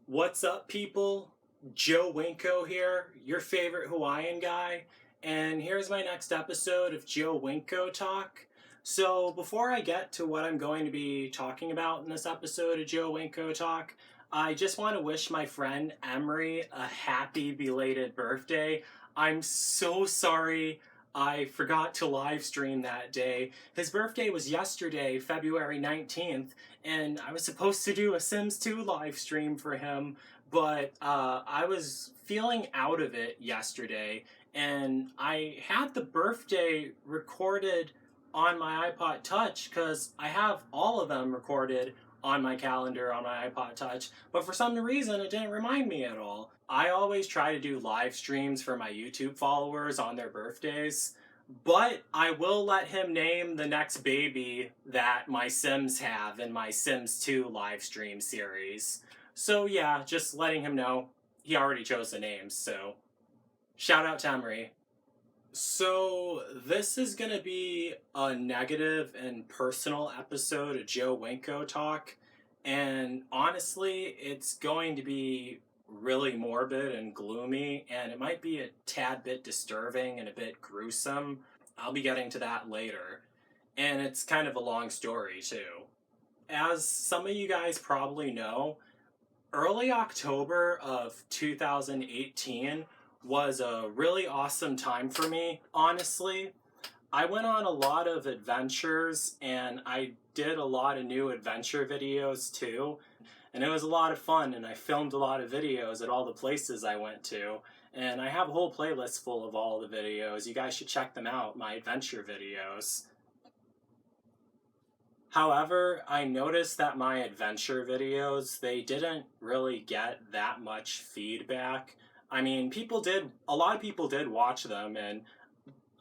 What's up, people? Joe Winko here, your favorite Hawaiian guy, and here's my next episode of Joe Winko Talk. So, before I get to what I'm going to be talking about in this episode of Joe Winko Talk, I just want to wish my friend Emery a happy belated birthday. I'm so sorry I forgot to live stream that day. His birthday was yesterday, February 19th, and I was supposed to do a Sims 2 live stream for him, but I was feeling out of it yesterday, and I had the birthday recorded on my iPod Touch because I have all of them recorded on my calendar on my iPod Touch, but for some reason it didn't remind me at all. I always try to do live streams for my YouTube followers on their birthdays, but I will let him name the next baby that my Sims have in my Sims 2 live stream series. So yeah, just letting him know he already chose the names, so shout out to Emery. So this is gonna be a negative and personal episode of Joe Winko Talk, and honestly, it's going to be really morbid and gloomy, and it might be a tad bit disturbing and a bit gruesome. I'll be getting to that later, and it's kind of a long story too. As some of you guys probably know, early October of 2018 was a really awesome time for me, honestly. I went on a lot of adventures and I did a lot of new adventure videos too. And it was a lot of fun, and I filmed a lot of videos at all the places I went to. And I have a whole playlist full of all the videos. You guys should check them out, my adventure videos. However, I noticed that my adventure videos, they didn't really get that much feedback. I mean, a lot of people did watch them, and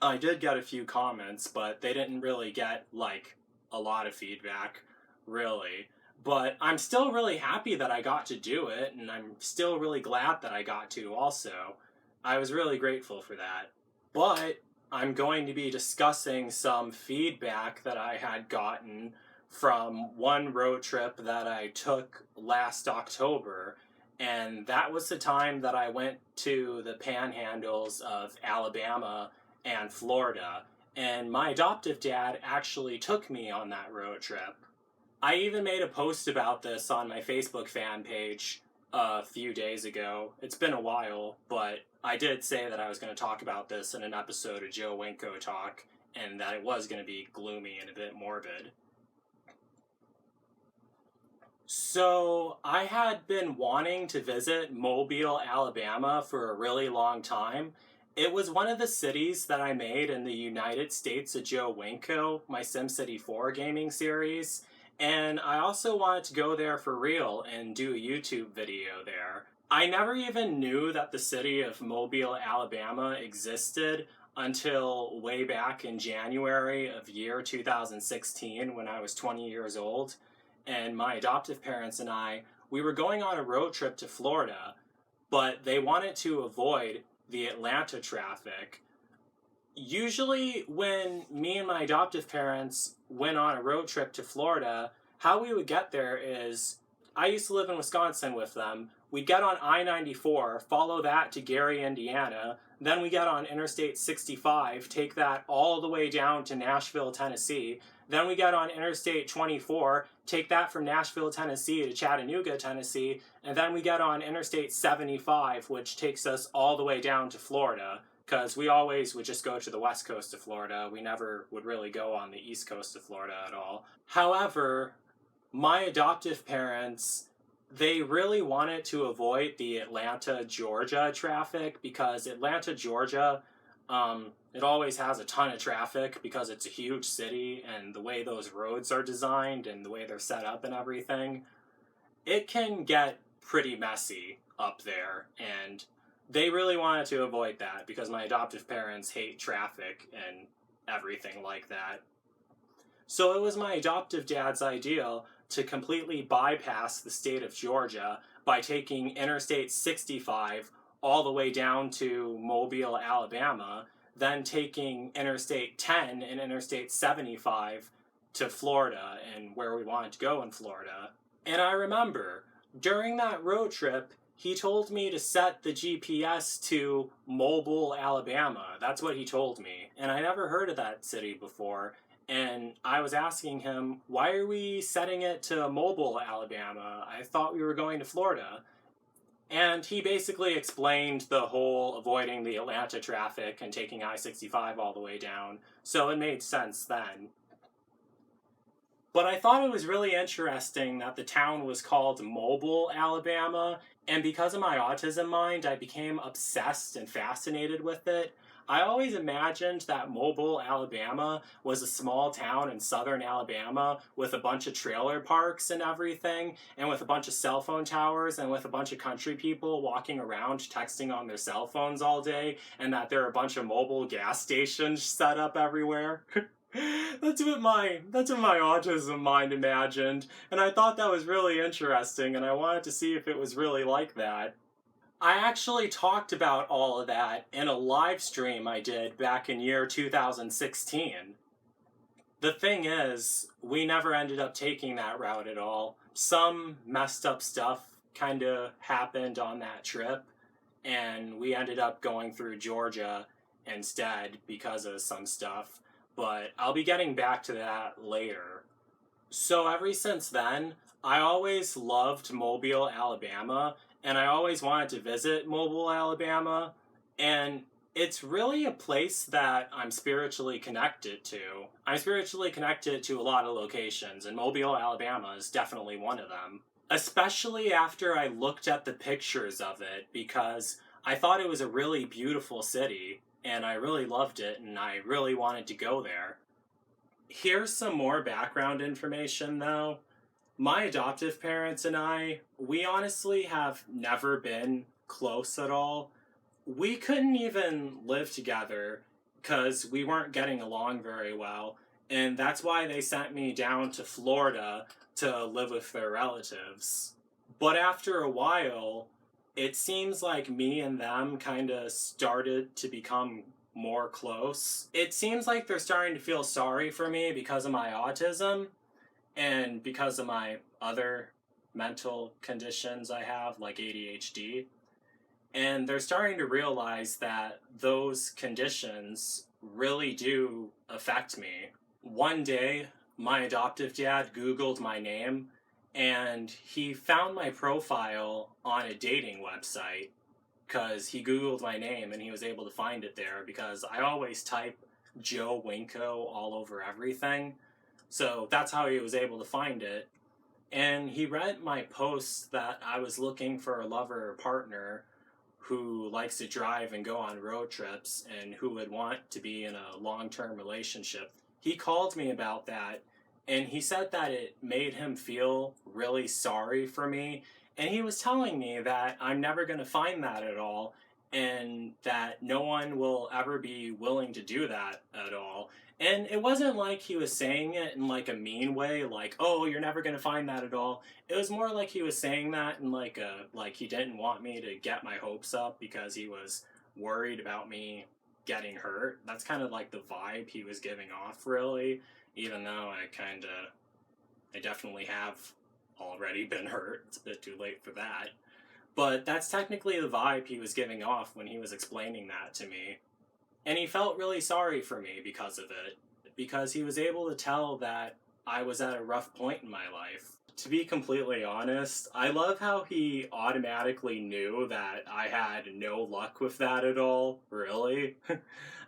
I did get a few comments, but they didn't really get, like, a lot of feedback, really. But I'm still really happy that I got to do it, and I'm still really glad that I got to also. I was really grateful for that. But I'm going to be discussing some feedback that I had gotten from one road trip that I took last October, and that was the time that I went to the panhandles of Alabama and Florida, and my adoptive dad actually took me on that road trip. I even made a post about this on my Facebook fan page a few days ago. It's been a while, but I did say that I was going to talk about this in an episode of Joe Winko Talk, and that it was going to be gloomy and a bit morbid. So, I had been wanting to visit Mobile, Alabama for a really long time. It was one of the cities that I made in the United States of Joe Winko, my SimCity 4 gaming series, and I also wanted to go there for real and do a YouTube video there. I never even knew that the city of Mobile, Alabama existed until way back in January of year 2016 when I was 20 years old, and my adoptive parents and we were going on a road trip to Florida, but they wanted to avoid the Atlanta traffic. Usually, when me and my adoptive parents went on a road trip to Florida, how we would get there is I used to live in Wisconsin with them. We'd get on I 94, follow that to Gary, Indiana. Then we get on Interstate 65, take that all the way down to Nashville, Tennessee. Then we get on Interstate 24, take that from Nashville, Tennessee to Chattanooga, Tennessee. And then we get on Interstate 75, which takes us all the way down to Florida, because we always would just go to the west coast of Florida. We never would really go on the east coast of Florida at all. However, my adoptive parents, they really wanted to avoid the Atlanta, Georgia traffic because Atlanta, Georgia, it always has a ton of traffic because it's a huge city, and the way those roads are designed and the way they're set up and everything, it can get pretty messy up there, and they really wanted to avoid that because my adoptive parents hate traffic and everything like that. So it was my adoptive dad's idea to completely bypass the state of Georgia by taking Interstate 65 all the way down to Mobile, Alabama, then taking Interstate 10 and Interstate 75 to Florida and where we wanted to go in Florida. And I remember During that road trip, he told me to set the GPS to Mobile, Alabama. That's what he told me. And I never heard of that city before. And I was asking him, why are we setting it to Mobile, Alabama? I thought we were going to Florida. And he basically explained the whole avoiding the Atlanta traffic and taking I 65 all the way down. So it made sense then. But I thought it was really interesting that the town was called Mobile, Alabama, and because of my autism mind, I became obsessed and fascinated with it. I always imagined that Mobile, Alabama was a small town in southern Alabama with a bunch of trailer parks and everything, and with a bunch of cell phone towers, and with a bunch of country people walking around texting on their cell phones all day, and that there are a bunch of mobile gas stations set up everywhere. That's what my autism mind imagined, and I thought that was really interesting, and I wanted to see if it was really like that. I actually talked about all of that in a live stream I did back in year 2016. The thing is, we never ended up taking that route at all. Some messed up stuff kind of happened on that trip, and we ended up going through Georgia instead because of some stuff. But I'll be getting back to that later. So, ever since then, I always loved Mobile, Alabama, and I always wanted to visit Mobile, Alabama. And it's really a place that I'm spiritually connected to. I'm spiritually connected to a lot of locations, and Mobile, Alabama is definitely one of them. Especially after I looked at the pictures of it, because I thought it was a really beautiful city, and I really loved it, and I really wanted to go there. Here's some more background information, though. My adoptive parents and I, we honestly have never been close at all. We couldn't even live together because we weren't getting along very well, and that's why they sent me down to Florida to live with their relatives. But after a while, it seems like me and them kind of started to become more close. It seems like they're starting to feel sorry for me because of my autism and because of my other mental conditions I have, like ADHD. And they're starting to realize that those conditions really do affect me. One day, my adoptive dad Googled my name and he found my profile on a dating website because he Googled my name and he was able to find it there because I always type Joe Winko all over everything. So that's how he was able to find it. And he read my post that I was looking for a lover or partner who likes to drive and go on road trips and who would want to be in a long term relationship. He called me about that and he said that it made him feel really sorry for me. And he was telling me that I'm never going to find that at all and that no one will ever be willing to do that at all. And it wasn't like he was saying it in like a mean way, like, oh, you're never going to find that at all. It was more like he was saying that in like he didn't want me to get my hopes up because he was worried about me getting hurt. That's kind of like the vibe he was giving off, really, even though I definitely have already been hurt. It's a bit too late for that. But that's technically the vibe he was giving off when he was explaining that to me. And he felt really sorry for me because of it, because he was able to tell that I was at a rough point in my life. To be completely honest, I love how he automatically knew that I had no luck with that at all, really.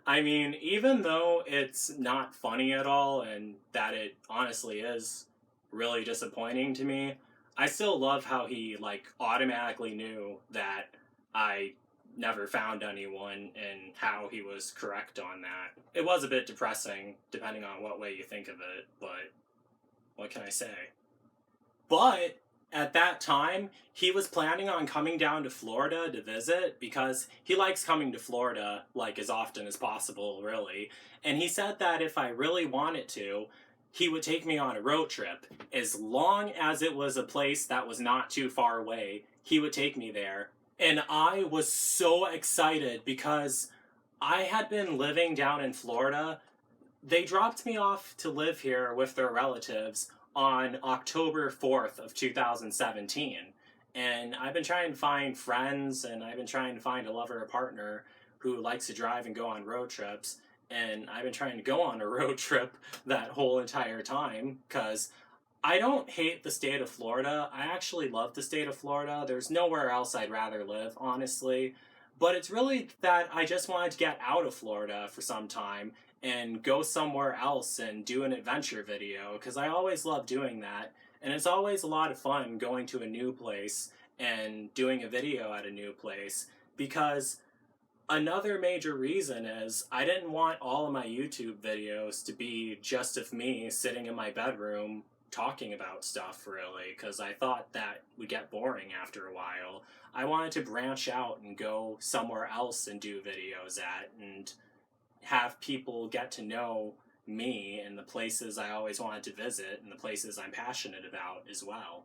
I mean, even though it's not funny at all and that it honestly is really disappointing to me, I still love how he like automatically knew that I never found anyone and how he was correct on that. It was a bit depressing, depending on what way you think of it, but what can I say? But at that time, he was planning on coming down to Florida to visit because he likes coming to Florida like as often as possible, really. And he said that if I really wanted to, he would take me on a road trip. As long as it was a place that was not too far away, he would take me there. And I was so excited because I had been living down in Florida. They dropped me off to live here with their relatives on October 4th of 2017. And I've been trying to find friends and I've been trying to find a lover or partner who likes to drive and go on road trips. And I've been trying to go on a road trip that whole entire time because I don't hate the state of Florida. I actually love the state of Florida. There's nowhere else I'd rather live, honestly. But it's really that I just wanted to get out of Florida for some time and go somewhere else and do an adventure video because I always love doing that. And it's always a lot of fun going to a new place and doing a video at a new place because another major reason is I didn't want all of my YouTube videos to be just of me sitting in my bedroom talking about stuff, really, because I thought that would get boring after a while. I wanted to branch out and go somewhere else and do videos at and have people get to know me and the places I always wanted to visit and the places I'm passionate about as well.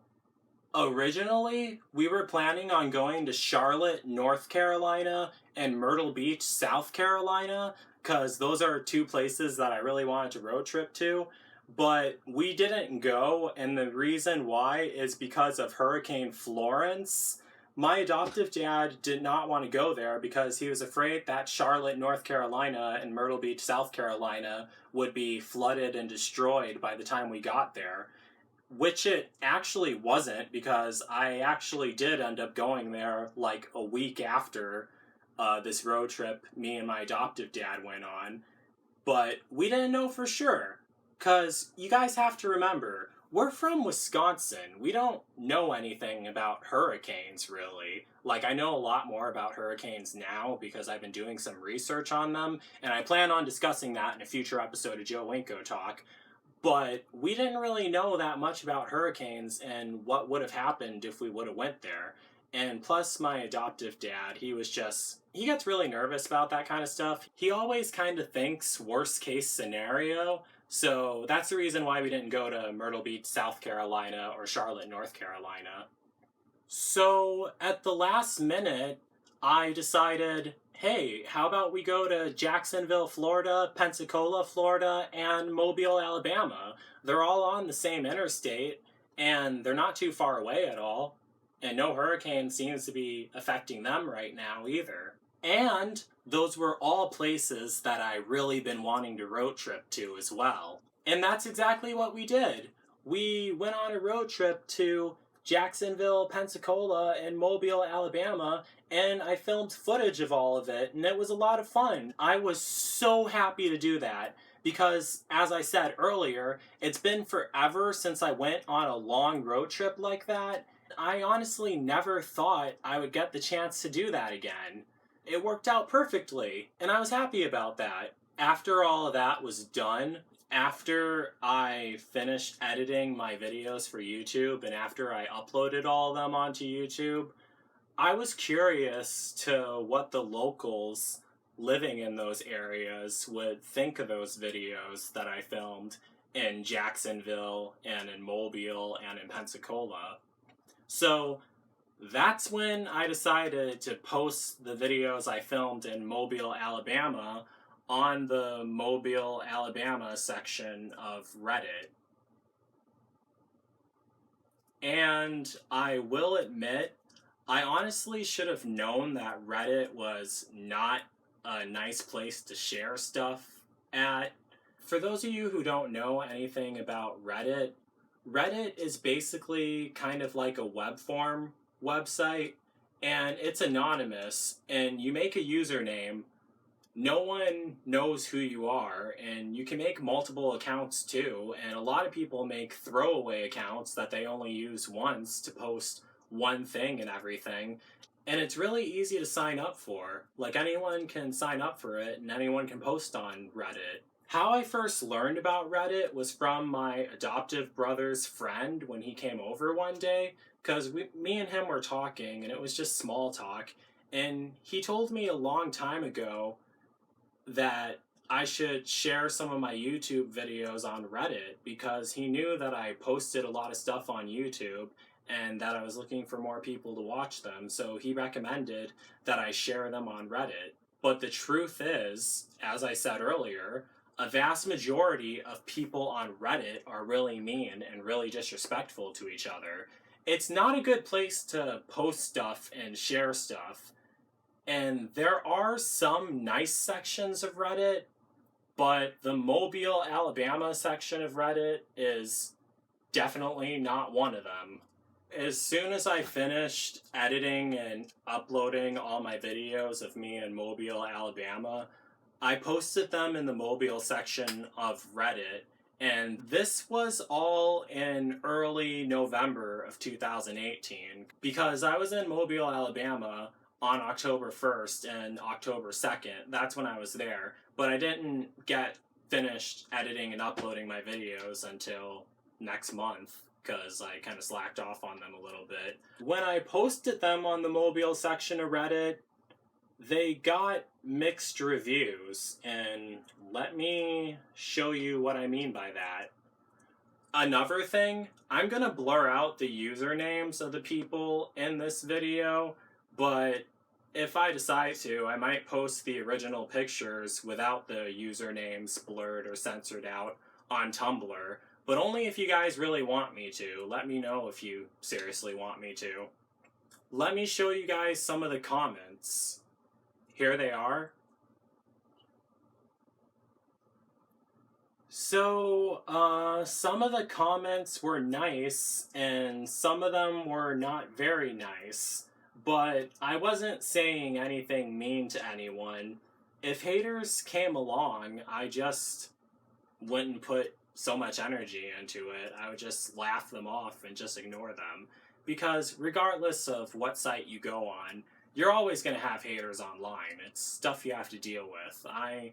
Originally, we were planning on going to Charlotte, North Carolina, and Myrtle Beach, South Carolina, because those are two places that I really wanted to road trip to. But we didn't go, and the reason why is because of Hurricane Florence. My adoptive dad did not want to go there because he was afraid that Charlotte, North Carolina, and Myrtle Beach, South Carolina would be flooded and destroyed by the time we got there, which it actually wasn't because I actually did end up going there like a week after this road trip me and my adoptive dad went on. But we didn't know for sure because you guys have to remember, we're from Wisconsin. We don't know anything about hurricanes, really. Like, I know a lot more about hurricanes now because I've been doing some research on them, and I plan on discussing that in a future episode of Joe Winko Talk. But we didn't really know that much about hurricanes and what would have happened if we would have went there. And plus my adoptive dad, he gets really nervous about that kind of stuff. He always kind of thinks worst case scenario. So that's the reason why we didn't go to Myrtle Beach, South Carolina or Charlotte, North Carolina. So at the last minute, I decided, hey, how about we go to Jacksonville, Florida, Pensacola, Florida, and Mobile, Alabama? They're all on the same interstate, and they're not too far away at all, and no hurricane seems to be affecting them right now either. And those were all places that I really been wanting to road trip to as well. And that's exactly what we did. We went on a road trip to Jacksonville, Pensacola, and Mobile, Alabama, and I filmed footage of all of it, and it was a lot of fun. I was so happy to do that because, as I said earlier, it's been forever since I went on a long road trip like that. I honestly never thought I would get the chance to do that again. It worked out perfectly, and I was happy about that. After all of that was done, after I finished editing my videos for YouTube and after I uploaded all of them onto YouTube, I was curious to what the locals living in those areas would think of those videos that I filmed in Jacksonville and in Mobile and in Pensacola. So that's when I decided to post the videos I filmed in Mobile, Alabama on the Mobile, Alabama section of Reddit. And I will admit, I honestly should have known that Reddit was not a nice place to share stuff at. For those of you who don't know anything about Reddit, Reddit is basically kind of like a web form website, and it's anonymous, and you make a username. No one knows who you are, and you can make multiple accounts too, and a lot of people make throwaway accounts that they only use once to post one thing and everything, and it's really easy to sign up for. Like, anyone can sign up for it, and anyone can post on Reddit. How I first learned about Reddit was from my adoptive brother's friend when he came over one day, because me and him were talking, and it was just small talk, and he told me a long time ago that I should share some of my YouTube videos on Reddit because he knew that I posted a lot of stuff on YouTube and that I was looking for more people to watch them, so he recommended that I share them on Reddit. But the truth is, as I said earlier, a vast majority of people on Reddit are really mean and really disrespectful to each other. It's not a good place to post stuff and share stuff. And there are some nice sections of Reddit, but the Mobile, Alabama section of Reddit is definitely not one of them. As soon as I finished editing and uploading all my videos of me in Mobile, Alabama, I posted them in the Mobile section of Reddit, and this was all in early November of 2018 because I was in Mobile, Alabama on October 1st and October 2nd. That's when I was there, but I didn't get finished editing and uploading my videos until next month because I kind of slacked off on them a little bit. When I posted them on the Mobile section of Reddit, they got mixed reviews, and let me show you what I mean by that. Another thing, I'm gonna blur out the usernames of the people in this video, but if I decide to, I might post the original pictures without the usernames blurred or censored out on Tumblr, but only if you guys really want me to. Let me know if you seriously want me to. Let me show you guys some of the comments. Here they are. So, some of the comments were nice, and some of them were not very nice, but I wasn't saying anything mean to anyone. If haters came along, I just wouldn't put so much energy into it. I would just laugh them off and just ignore them. Because regardless of what site you go on, you're always going to have haters online. It's stuff you have to deal with. I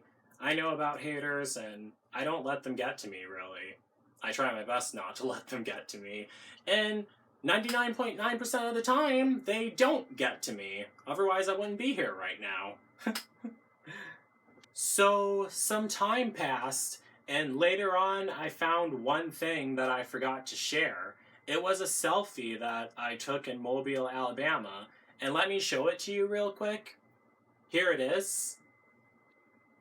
know about haters, and I don't let them get to me, really. I try my best not to let them get to me. And 99.9% of the time, they don't get to me. Otherwise, I wouldn't be here right now. So, some time passed, and later on, I found one thing that I forgot to share. It was a selfie that I took in Mobile, Alabama, and let me show it to you real quick. Here it is.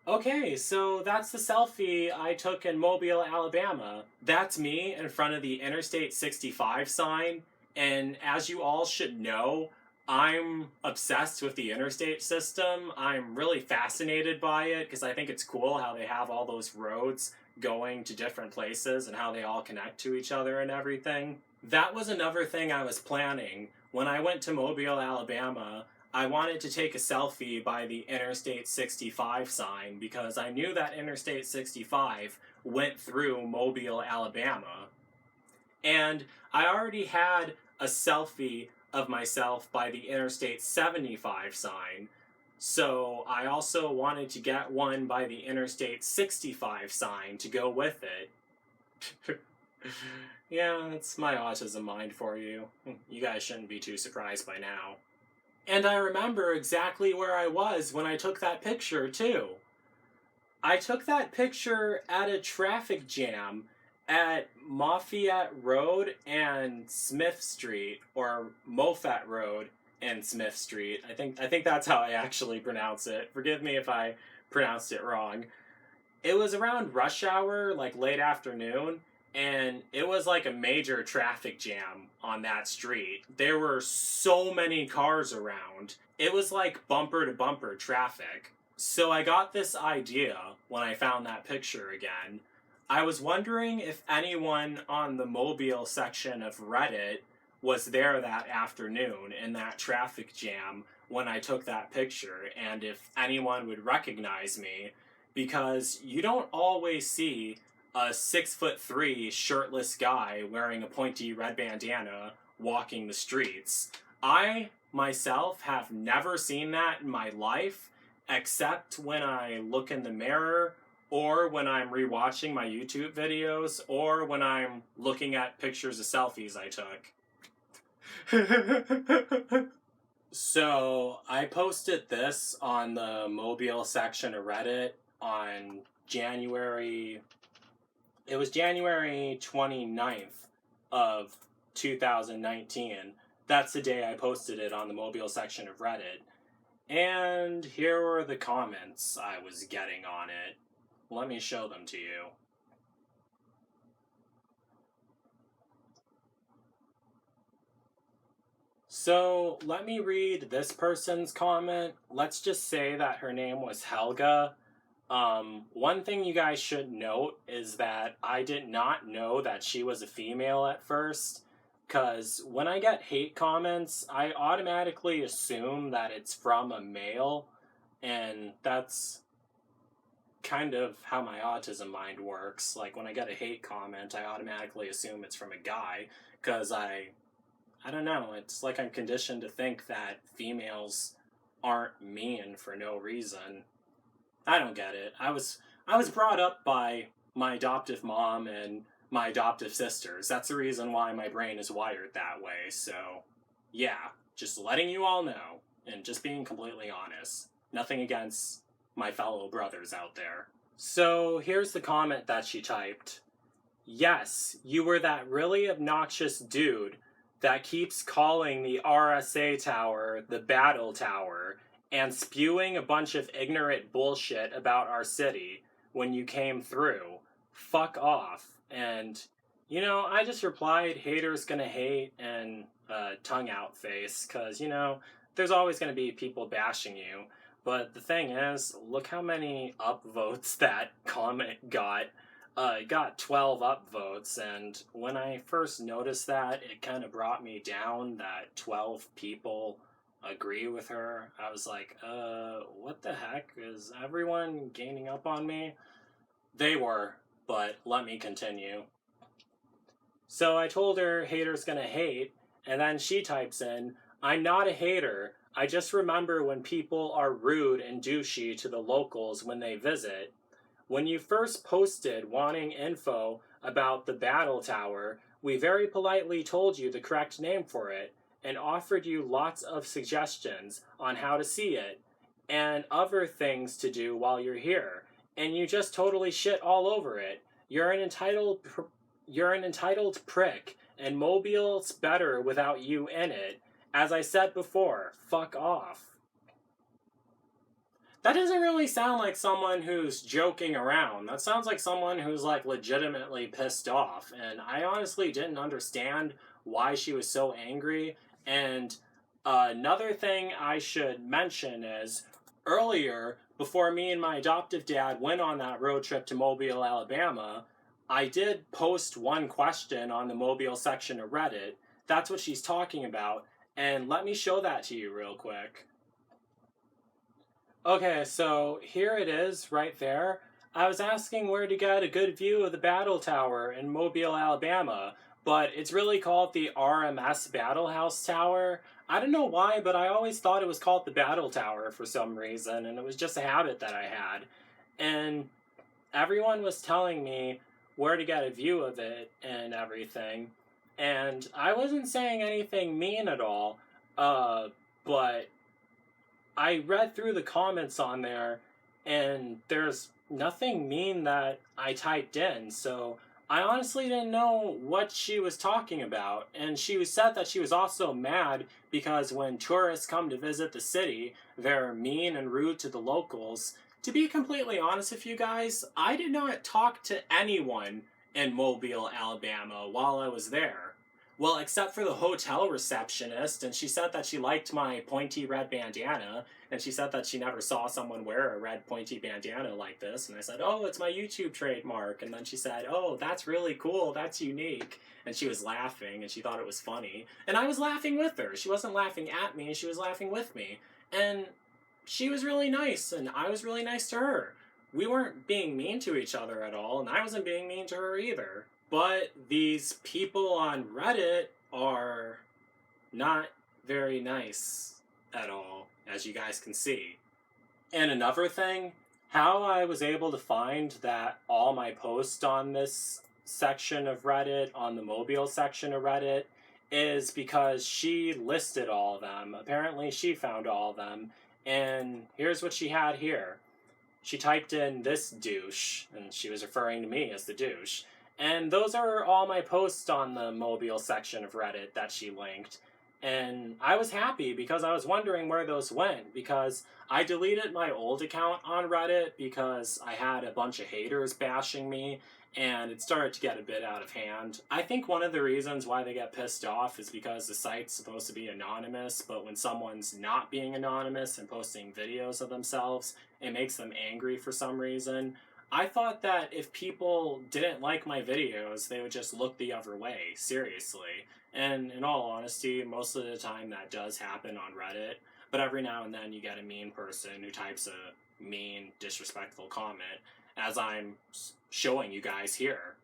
Okay, so that's the selfie I took in Mobile, Alabama. That's me in front of the Interstate 65 sign, and as you all should know, I'm obsessed with the interstate system. I'm really fascinated by it because I think it's cool how they have all those roads going to different places and how they all connect to each other and everything. That was another thing I was planning. When I went to Mobile, Alabama, I wanted to take a selfie by the Interstate 65 sign because I knew that Interstate 65 went through Mobile, Alabama. And I already had a selfie of myself by the Interstate 75 sign, so I also wanted to get one by the Interstate 65 sign to go with it. Yeah, that's my autism mind for you. You guys shouldn't be too surprised by now. And I remember exactly where I was when I took that picture, too. I took that picture at a traffic jam at Moffat Road and Smith Street, or Moffat Road and Smith Street. I think that's how I actually pronounce it. Forgive me if I pronounced it wrong. It was around rush hour, like late afternoon, and it was like a major traffic jam on that street. There were so many cars around. It was like bumper to bumper traffic. So I got this idea when I found that picture again. I was wondering if anyone on the Mobile section of Reddit was there that afternoon in that traffic jam when I took that picture, and if anyone would recognize me, because you don't always see a 6'3" shirtless guy wearing a pointy red bandana walking the streets. I myself have never seen that in my life, except when I look in the mirror, or when I'm rewatching my YouTube videos, or when I'm looking at pictures of selfies I took. So, I posted this on the Mobile section of Reddit on January... It was January 29th of 2019. That's the day I posted it on the Mobile section of Reddit. And here were the comments I was getting on it. Let me show them to you. So let me read this person's comment. Let's just say that her name was Helga. One thing you guys should note is that I did not know that she was a female at first, because when I get hate comments, I automatically assume that it's from a male, and that's kind of how my autism mind works. Like when I get a hate comment, I automatically assume it's from a guy, because I don't know, it's like I'm conditioned to think that females aren't mean for no reason. I don't get it. I was brought up by my adoptive mom and my adoptive sisters. That's the reason why my brain is wired that way. So, yeah, just letting you all know and just being completely honest. Nothing against my fellow brothers out there. So, here's the comment that she typed. Yes, you were that really obnoxious dude that keeps calling the RSA tower the battle tower and spewing a bunch of ignorant bullshit about our city when you came through. Fuck off. And, I just replied, haters gonna hate, and tongue out face, because, there's always gonna be people bashing you. But the thing is, look how many upvotes that comment got. It got 12 upvotes, and when I first noticed that, it kind of brought me down that 12 people agree with her. I was like, what the heck? Is everyone gaining up on me? They were, but let me continue. So I told her haters gonna hate, and then she types in, I'm not a hater. I just remember when people are rude and douchey to the locals when they visit. When you first posted wanting info about the battle tower, we very politely told you the correct name for it and offered you lots of suggestions on how to see it and other things to do while you're here, and you just totally shit all over it. You're an entitled prick, and Mobile's better without you in it. As I said before, fuck off. That doesn't really sound like someone who's joking around. That sounds like someone who's like legitimately pissed off. And I honestly didn't understand why she was so angry. And another thing I should mention is earlier, before me and my adoptive dad went on that road trip to Mobile, Alabama, I did post one question on the Mobile section of Reddit. That's what she's talking about. And let me show that to you real quick. Okay, so here it is right there. I was asking where to get a good view of the battle tower in Mobile, Alabama, but it's really called the RMS Battle House Tower. I don't know why, but I always thought it was called the Battle Tower for some reason, and it was just a habit that I had. And everyone was telling me where to get a view of it and everything, and I wasn't saying anything mean at all, but I read through the comments on there, and there's nothing mean that I typed in, so I honestly didn't know what she was talking about. And she said that she was also mad because when tourists come to visit the city, they're mean and rude to the locals. To be completely honest with you guys, I did not talk to anyone in Mobile, Alabama while I was there. Well, except for the hotel receptionist, and she said that she liked my pointy red bandana, and she said that she never saw someone wear a red pointy bandana like this, and I said, oh, it's my YouTube trademark, and then she said, oh, that's really cool, that's unique, and she was laughing, and she thought it was funny, and I was laughing with her. She wasn't laughing at me, she was laughing with me, and she was really nice, and I was really nice to her. We weren't being mean to each other at all, and I wasn't being mean to her either. But these people on Reddit are not very nice at all, as you guys can see. And another thing, how I was able to find that all my posts on this section of Reddit, on the Mobile section of Reddit, is because she listed all of them. Apparently she found all of them. And here's what she had here. She typed in this douche, and she was referring to me as the douche. And those are all my posts on the Mobile section of Reddit that she linked. And I was happy because I was wondering where those went, because I deleted my old account on Reddit because I had a bunch of haters bashing me, and it started to get a bit out of hand. I think one of the reasons why they get pissed off is because the site's supposed to be anonymous, but when someone's not being anonymous and posting videos of themselves, it makes them angry for some reason. I thought that if people didn't like my videos, they would just look the other way, seriously. And in all honesty, most of the time that does happen on Reddit, but every now and then you get a mean person who types a mean, disrespectful comment, as I'm showing you guys here.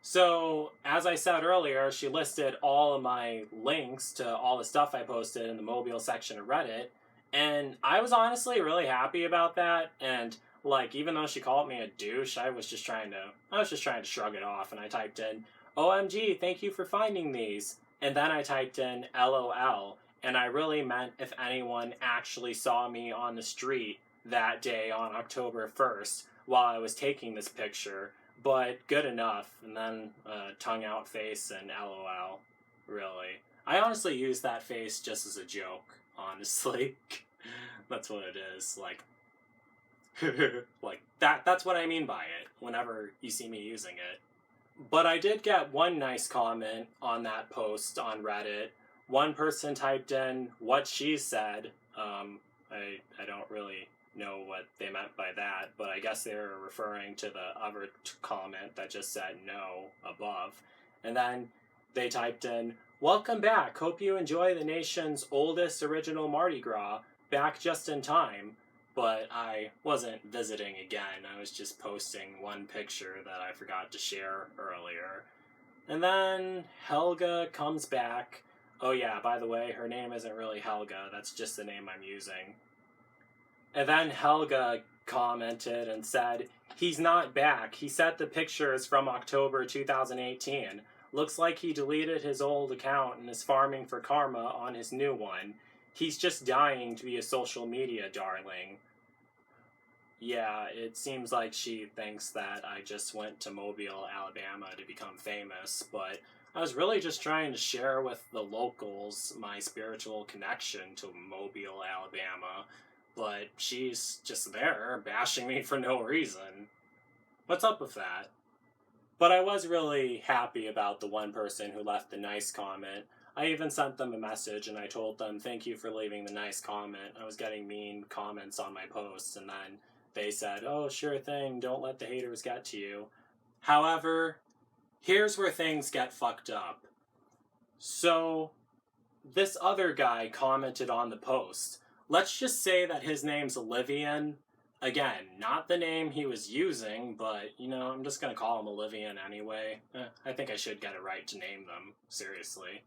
So, as I said earlier, she listed all of my links to all the stuff I posted in the mobile section of Reddit, and I was honestly really happy about that. And like, even though she called me a douche, I was just trying to shrug it off, and I typed in, "OMG, thank you for finding these," and then I typed in LOL, and I really meant if anyone actually saw me on the street that day on October 1st while I was taking this picture, but good enough. And then tongue out face and LOL. Really. I honestly use that face just as a joke, honestly. That's what it is. Like, like that's what I mean by it whenever you see me using it. But I did get one nice comment on that post on Reddit. One person typed in what she said. I don't really know what they meant by that, but I guess they were referring to the other comment that just said no above. And then they typed in, "Welcome back. Hope you enjoy the nation's oldest original Mardi Gras. Back just in time." But I wasn't visiting again. I was just posting one picture that I forgot to share earlier. And then Helga comes back. Oh yeah, by the way, her name isn't really Helga. That's just the name I'm using. And then Helga commented and said, "He's not back. He said the picture is from October 2018. Looks like he deleted his old account and is farming for karma on his new one. He's just dying to be a social media darling." Yeah, it seems like she thinks that I just went to Mobile, Alabama to become famous, but I was really just trying to share with the locals my spiritual connection to Mobile, Alabama, but she's just there bashing me for no reason. What's up with that? But I was really happy about the one person who left the nice comment. I even sent them a message and I told them, "Thank you for leaving the nice comment. I was getting mean comments on my posts," and then they said, "Oh, sure thing, don't let the haters get to you." However, here's where things get fucked up. So, this other guy commented on the post. Let's just say that his name's Olivian. Again, not the name he was using, but, I'm just gonna call him Olivian anyway. I think I should get it right to name them, seriously.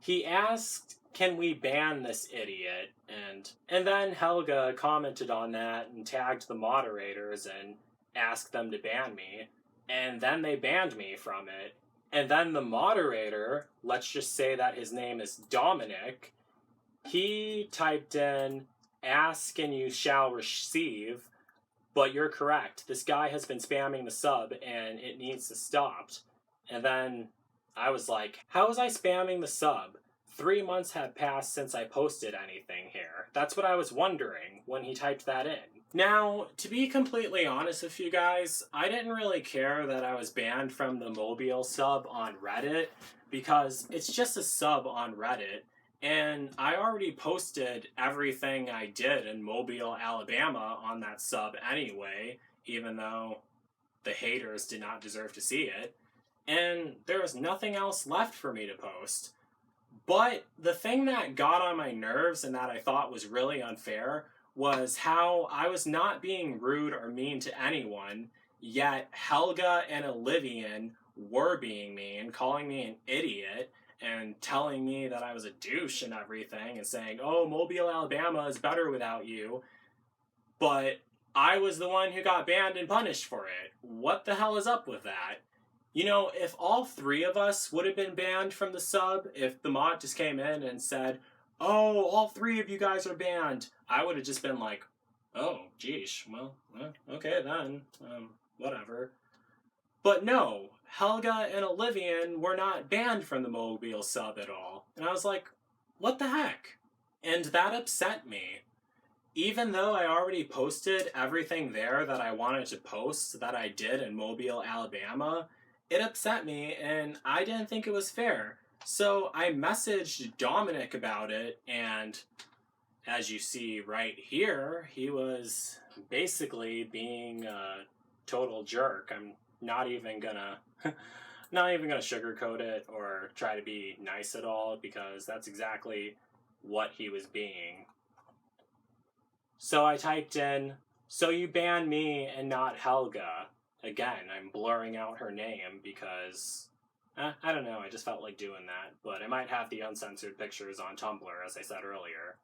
He asked, "Can we ban this idiot?" And then Helga commented on that and tagged the moderators and asked them to ban me. And then they banned me from it. And then the moderator, let's just say that his name is Dominic, he typed in, "Ask and you shall receive," but you're correct. This guy has been spamming the sub and it needs to stop. And then I was like, how was I spamming the sub? 3 months had passed since I posted anything here. That's what I was wondering when he typed that in. Now, to be completely honest with you guys, I didn't really care that I was banned from the Mobile sub on Reddit, because it's just a sub on Reddit, and I already posted everything I did in Mobile, Alabama on that sub anyway, even though the haters did not deserve to see it, and there was nothing else left for me to post. But the thing that got on my nerves and that I thought was really unfair was how I was not being rude or mean to anyone, yet Helga and Olivian were being mean, calling me an idiot, and telling me that I was a douche and everything, and saying, "Oh, Mobile, Alabama is better without you." But I was the one who got banned and punished for it. What the hell is up with that? If all three of us would have been banned from the sub, if the mod just came in and said, "Oh, all three of you guys are banned," I would have just been like, "Oh, geesh, well, okay then, whatever." But no, Helga and Olivian were not banned from the Mobile sub at all. And I was like, what the heck? And that upset me. Even though I already posted everything there that I wanted to post that I did in Mobile, Alabama, it upset me and I didn't think it was fair. So I messaged Dominic about it, and as you see right here, he was basically being a total jerk. I'm not even gonna not even gonna sugarcoat it or try to be nice at all, because that's exactly what he was being. So I typed in, "So you banned me and not Helga." Again, I'm blurring out her name because, I don't know, I just felt like doing that. But I might have the uncensored pictures on Tumblr, as I said earlier.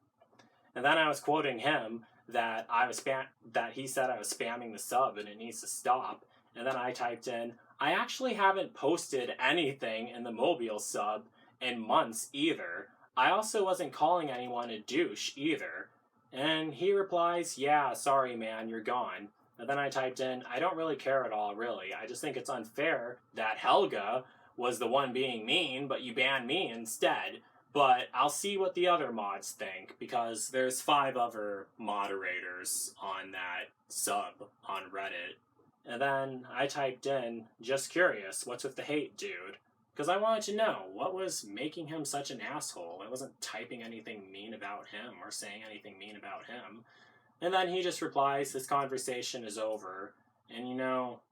And then I was quoting him that that he said I was spamming the sub and it needs to stop. And then I typed in, "I actually haven't posted anything in the Mobile sub in months either. I also wasn't calling anyone a douche either." And he replies, "Yeah, sorry man, you're gone." And then I typed in, "I don't really care at all, really. I just think it's unfair that Helga was the one being mean, but you banned me instead. But I'll see what the other mods think, because there's 5 other moderators on that sub on Reddit." And then I typed in, "Just curious, what's with the hate, dude?" Because I wanted to know what was making him such an asshole. I wasn't typing anything mean about him or saying anything mean about him. And then he just replies, "This conversation is over." And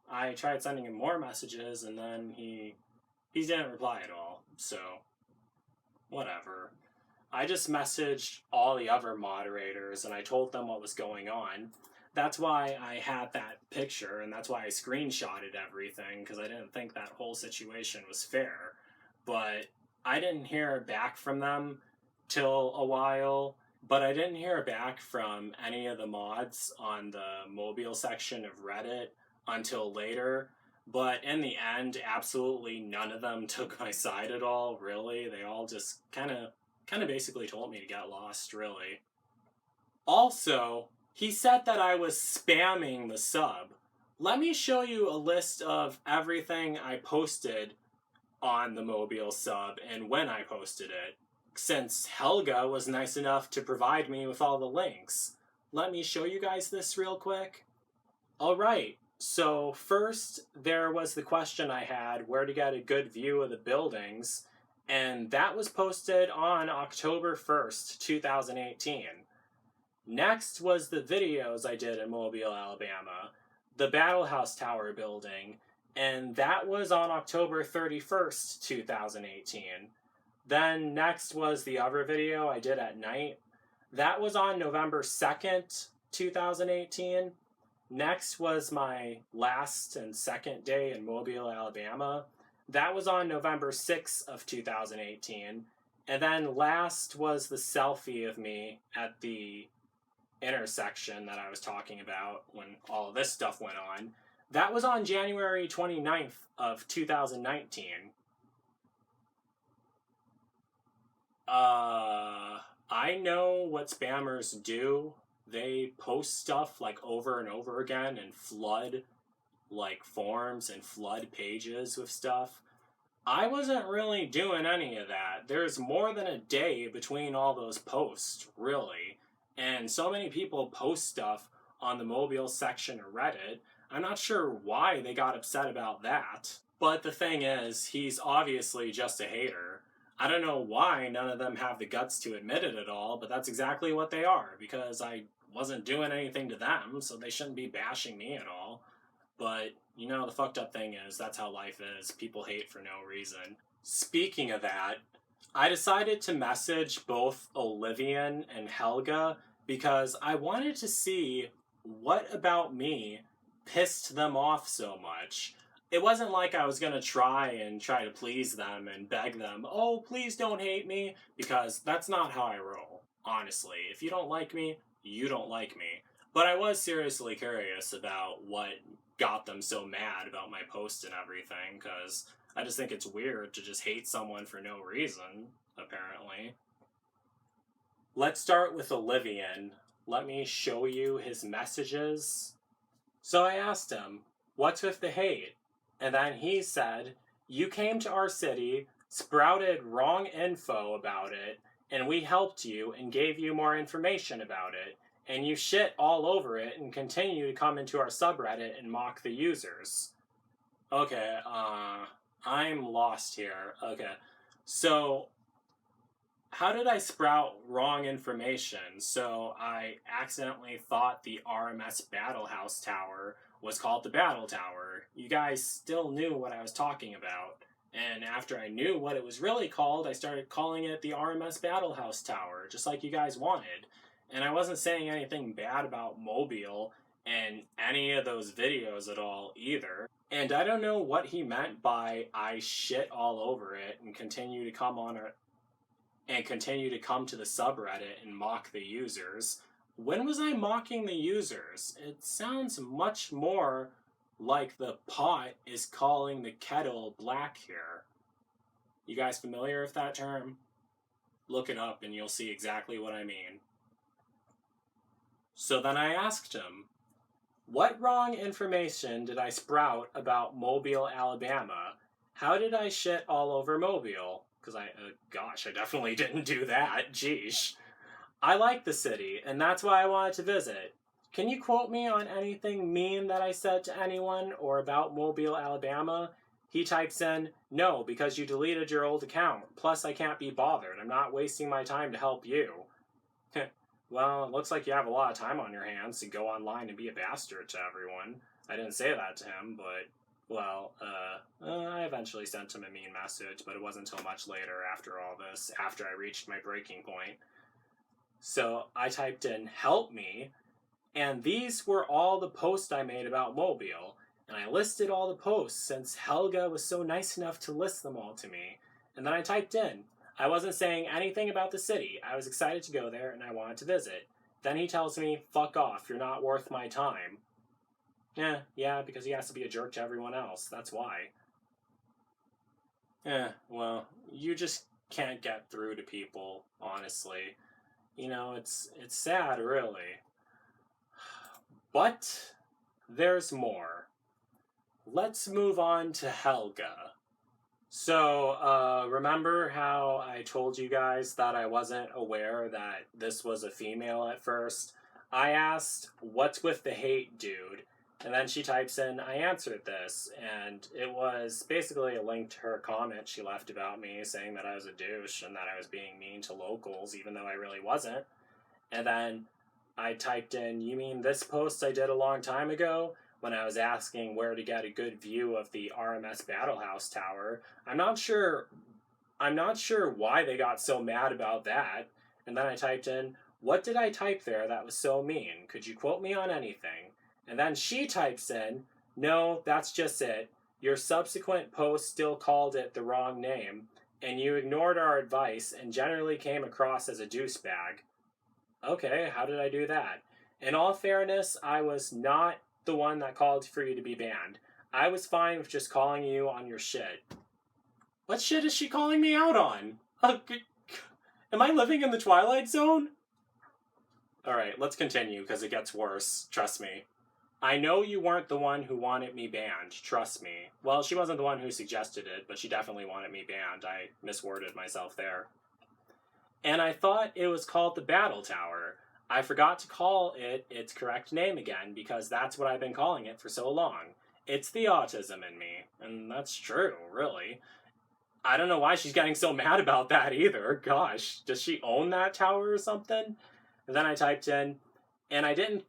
I tried sending him more messages, and then he didn't reply at all. So whatever. I just messaged all the other moderators and I told them what was going on. That's why I had that picture, and that's why I screenshotted everything, because I didn't think that whole situation was fair. But I didn't hear back from them till a while, but I didn't hear back from any of the mods on the Mobile section of Reddit until later. But in the end, absolutely none of them took my side at all, really. They all just kind of basically told me to get lost, really. Also, he said that I was spamming the sub. Let me show you a list of everything I posted on the Mobile sub and when I posted it, since Helga was nice enough to provide me with all the links. Let me show you guys this real quick. Alright, so first there was the question I had, where to get a good view of the buildings, and that was posted on October 1st, 2018. Next was the videos I did in Mobile, Alabama, the Battle House Tower building, and that was on October 31st, 2018. Then next was the other video I did at night. That was on November 2nd, 2018. Next was my last and second day in Mobile, Alabama. That was on November 6th of 2018. And then last was the selfie of me at the intersection that I was talking about when all of this stuff went on. That was on January 29th of 2019. I know what spammers do. They post stuff like over and over again and flood like forums and flood pages with stuff. I wasn't really doing any of that. There's more than a day between all those posts, really. And so many people post stuff on the Mobile section of Reddit. I'm not sure why they got upset about that. But the thing is, he's obviously just a hater. I don't know why none of them have the guts to admit it at all, but that's exactly what they are, because I wasn't doing anything to them, so they shouldn't be bashing me at all. But, the fucked up thing is, that's how life is. People hate for no reason. Speaking of that, I decided to message both Olivian and Helga because I wanted to see what about me pissed them off so much. It wasn't like I was going to try to please them and beg them, "Oh, please don't hate me," because that's not how I roll, honestly. If you don't like me, you don't like me. But I was seriously curious about what got them so mad about my post and everything, because I just think it's weird to just hate someone for no reason, apparently. Let's start with Olivian. Let me show you his messages. So I asked him, "What's with the hate?" And then he said, "You came to our city, sprouted wrong info about it, and we helped you and gave you more information about it. and you shit all over it and continue to come into our subreddit and mock the users. Okay, I'm lost here. Okay, so how did I sprout wrong information? So I accidentally thought the RMS Battle House Tower was called the Battle Tower. You guys still knew what I was talking about. And after I knew what it was really called, I started calling it the RMS Battle House Tower, just like you guys wanted. And I wasn't saying anything bad about Mobile in any of those videos at all either. And I don't know what he meant by I shit all over it and continue to come to the subreddit and mock the users. When was I mocking the users? It sounds much more like the pot is calling the kettle black here. You guys familiar with that term? Look it up and you'll see exactly what I mean. So then I asked him, what wrong information did I sprout about Mobile, Alabama? How did I shit all over Mobile? Because I definitely didn't do that. Jeesh. I like the city, and that's why I wanted to visit. Can you quote me on anything mean that I said to anyone or about Mobile, Alabama? He types in, no, because you deleted your old account. Plus, I can't be bothered. I'm not wasting my time to help you. Well, it looks like you have a lot of time on your hands to go online and be a bastard to everyone. I didn't say that to him, but, well, I eventually sent him a mean message, but it wasn't until much later after all this, after I reached my breaking point. So I typed in, help me, and these were all the posts I made about Mobile, and I listed all the posts since Helga was so nice enough to list them all to me. And then I typed in, I wasn't saying anything about the city. I was excited to go there and I wanted to visit. Then he tells me, fuck off, you're not worth my time. Yeah, because he has to be a jerk to everyone else. That's why. Well, you just can't get through to people, honestly. You know, it's sad, really. But there's more. Let's move on to Helga. So, remember how I told you guys that I wasn't aware that this was a female at first? I asked, what's with the hate, dude? And then she types in, I answered this, and it was basically a link to her comment she left about me, saying that I was a douche and that I was being mean to locals, even though I really wasn't. And then I typed in, you mean this post I did a long time ago? When I was asking where to get a good view of the RMS Battle House Tower. I'm not sure why they got so mad about that. And then I typed in, what did I type there that was so mean? Could you quote me on anything? And then she types in, no, that's just it. Your subsequent post still called it the wrong name, and you ignored our advice and generally came across as a douchebag. Okay, how did I do that? In all fairness, I was not the one that called for you to be banned. I was fine with just calling you on your shit. What shit is she calling me out on? Am I living in the Twilight Zone? Alright, let's continue, because it gets worse. Trust me. I know you weren't the one who wanted me banned. Trust me. Well, she wasn't the one who suggested it, but she definitely wanted me banned. I misworded myself there. And I thought it was called the Battle Tower. I forgot to call it its correct name again because that's what I've been calling it for so long. It's the autism in me, and that's true, really. I don't know why she's getting so mad about that either. Gosh, does she own that tower or something? And then I typed in, and I didn't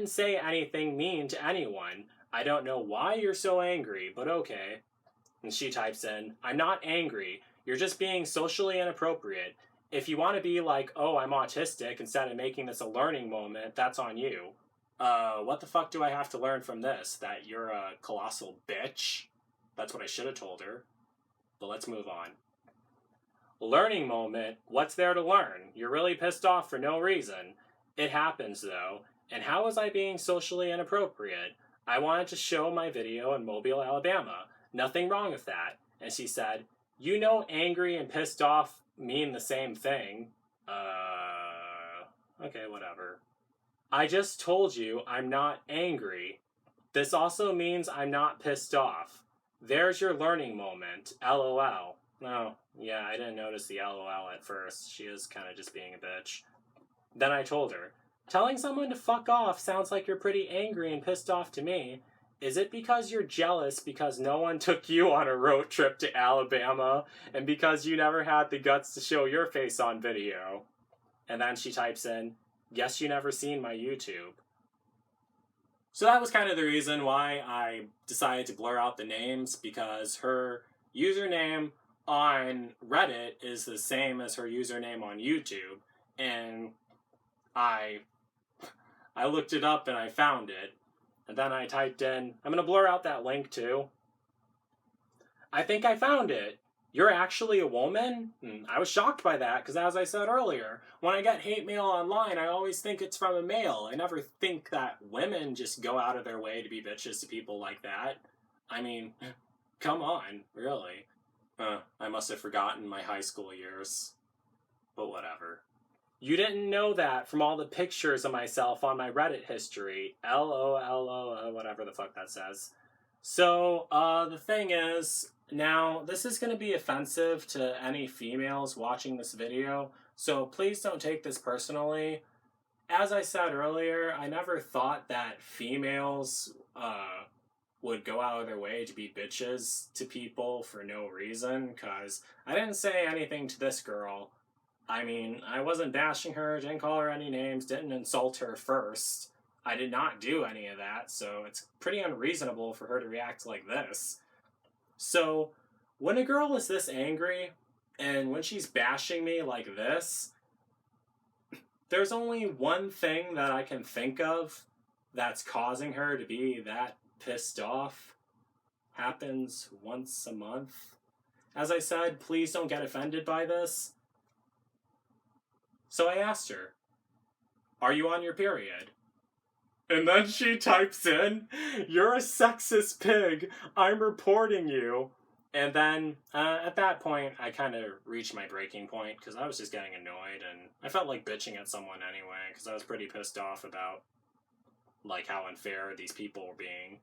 say anything mean to anyone. I don't know why you're so angry, but okay. And she types in, I'm not angry. You're just being socially inappropriate. If you want to be like, oh, I'm autistic, instead of making this a learning moment, that's on you. What the fuck do I have to learn from this? That you're a colossal bitch? That's what I should have told her. But let's move on. Learning moment, what's there to learn? You're really pissed off for no reason. It happens, though. And how was I being socially inappropriate? I wanted to show my video in Mobile, Alabama. Nothing wrong with that. And she said, you know angry and pissed off mean the same thing. Okay, whatever. I just told you I'm not angry. This also means I'm not pissed off. There's your learning moment, LOL. No, yeah, I didn't notice the LOL at first. She is kind of just being a bitch. Then I told her, telling someone to fuck off sounds like you're pretty angry and pissed off to me. Is it because you're jealous because no one took you on a road trip to Alabama and because you never had the guts to show your face on video? And then she types in, guess you never seen my YouTube. So that was kind of the reason why I decided to blur out the names, because her username on Reddit is the same as her username on YouTube. And I I looked it up and I found it. And then I typed in, I'm going to blur out that link too. I think I found it. You're actually a woman? I was shocked by that because, as I said earlier, when I get hate mail online, I always think it's from a male. I never think that women just go out of their way to be bitches to people like that. I mean, come on, really. I must have forgotten my high school years. But whatever. You didn't know that from all the pictures of myself on my Reddit history. LOLO, whatever the fuck that says. So, the thing is, now, this is going to be offensive to any females watching this video, so please don't take this personally. As I said earlier, I never thought that females would go out of their way to be bitches to people for no reason, because I didn't say anything to this girl. I mean, I wasn't bashing her, didn't call her any names, didn't insult her first. I did not do any of that, so it's pretty unreasonable for her to react like this. So, when a girl is this angry, and when she's bashing me like this, there's only one thing that I can think of that's causing her to be that pissed off. Happens once a month. As I said, please don't get offended by this. So I asked her, are you on your period? And then she types in, you're a sexist pig, I'm reporting you. And then, at that point, I kind of reached my breaking point, because I was just getting annoyed, and I felt like bitching at someone anyway, because I was pretty pissed off about, like, how unfair these people were being.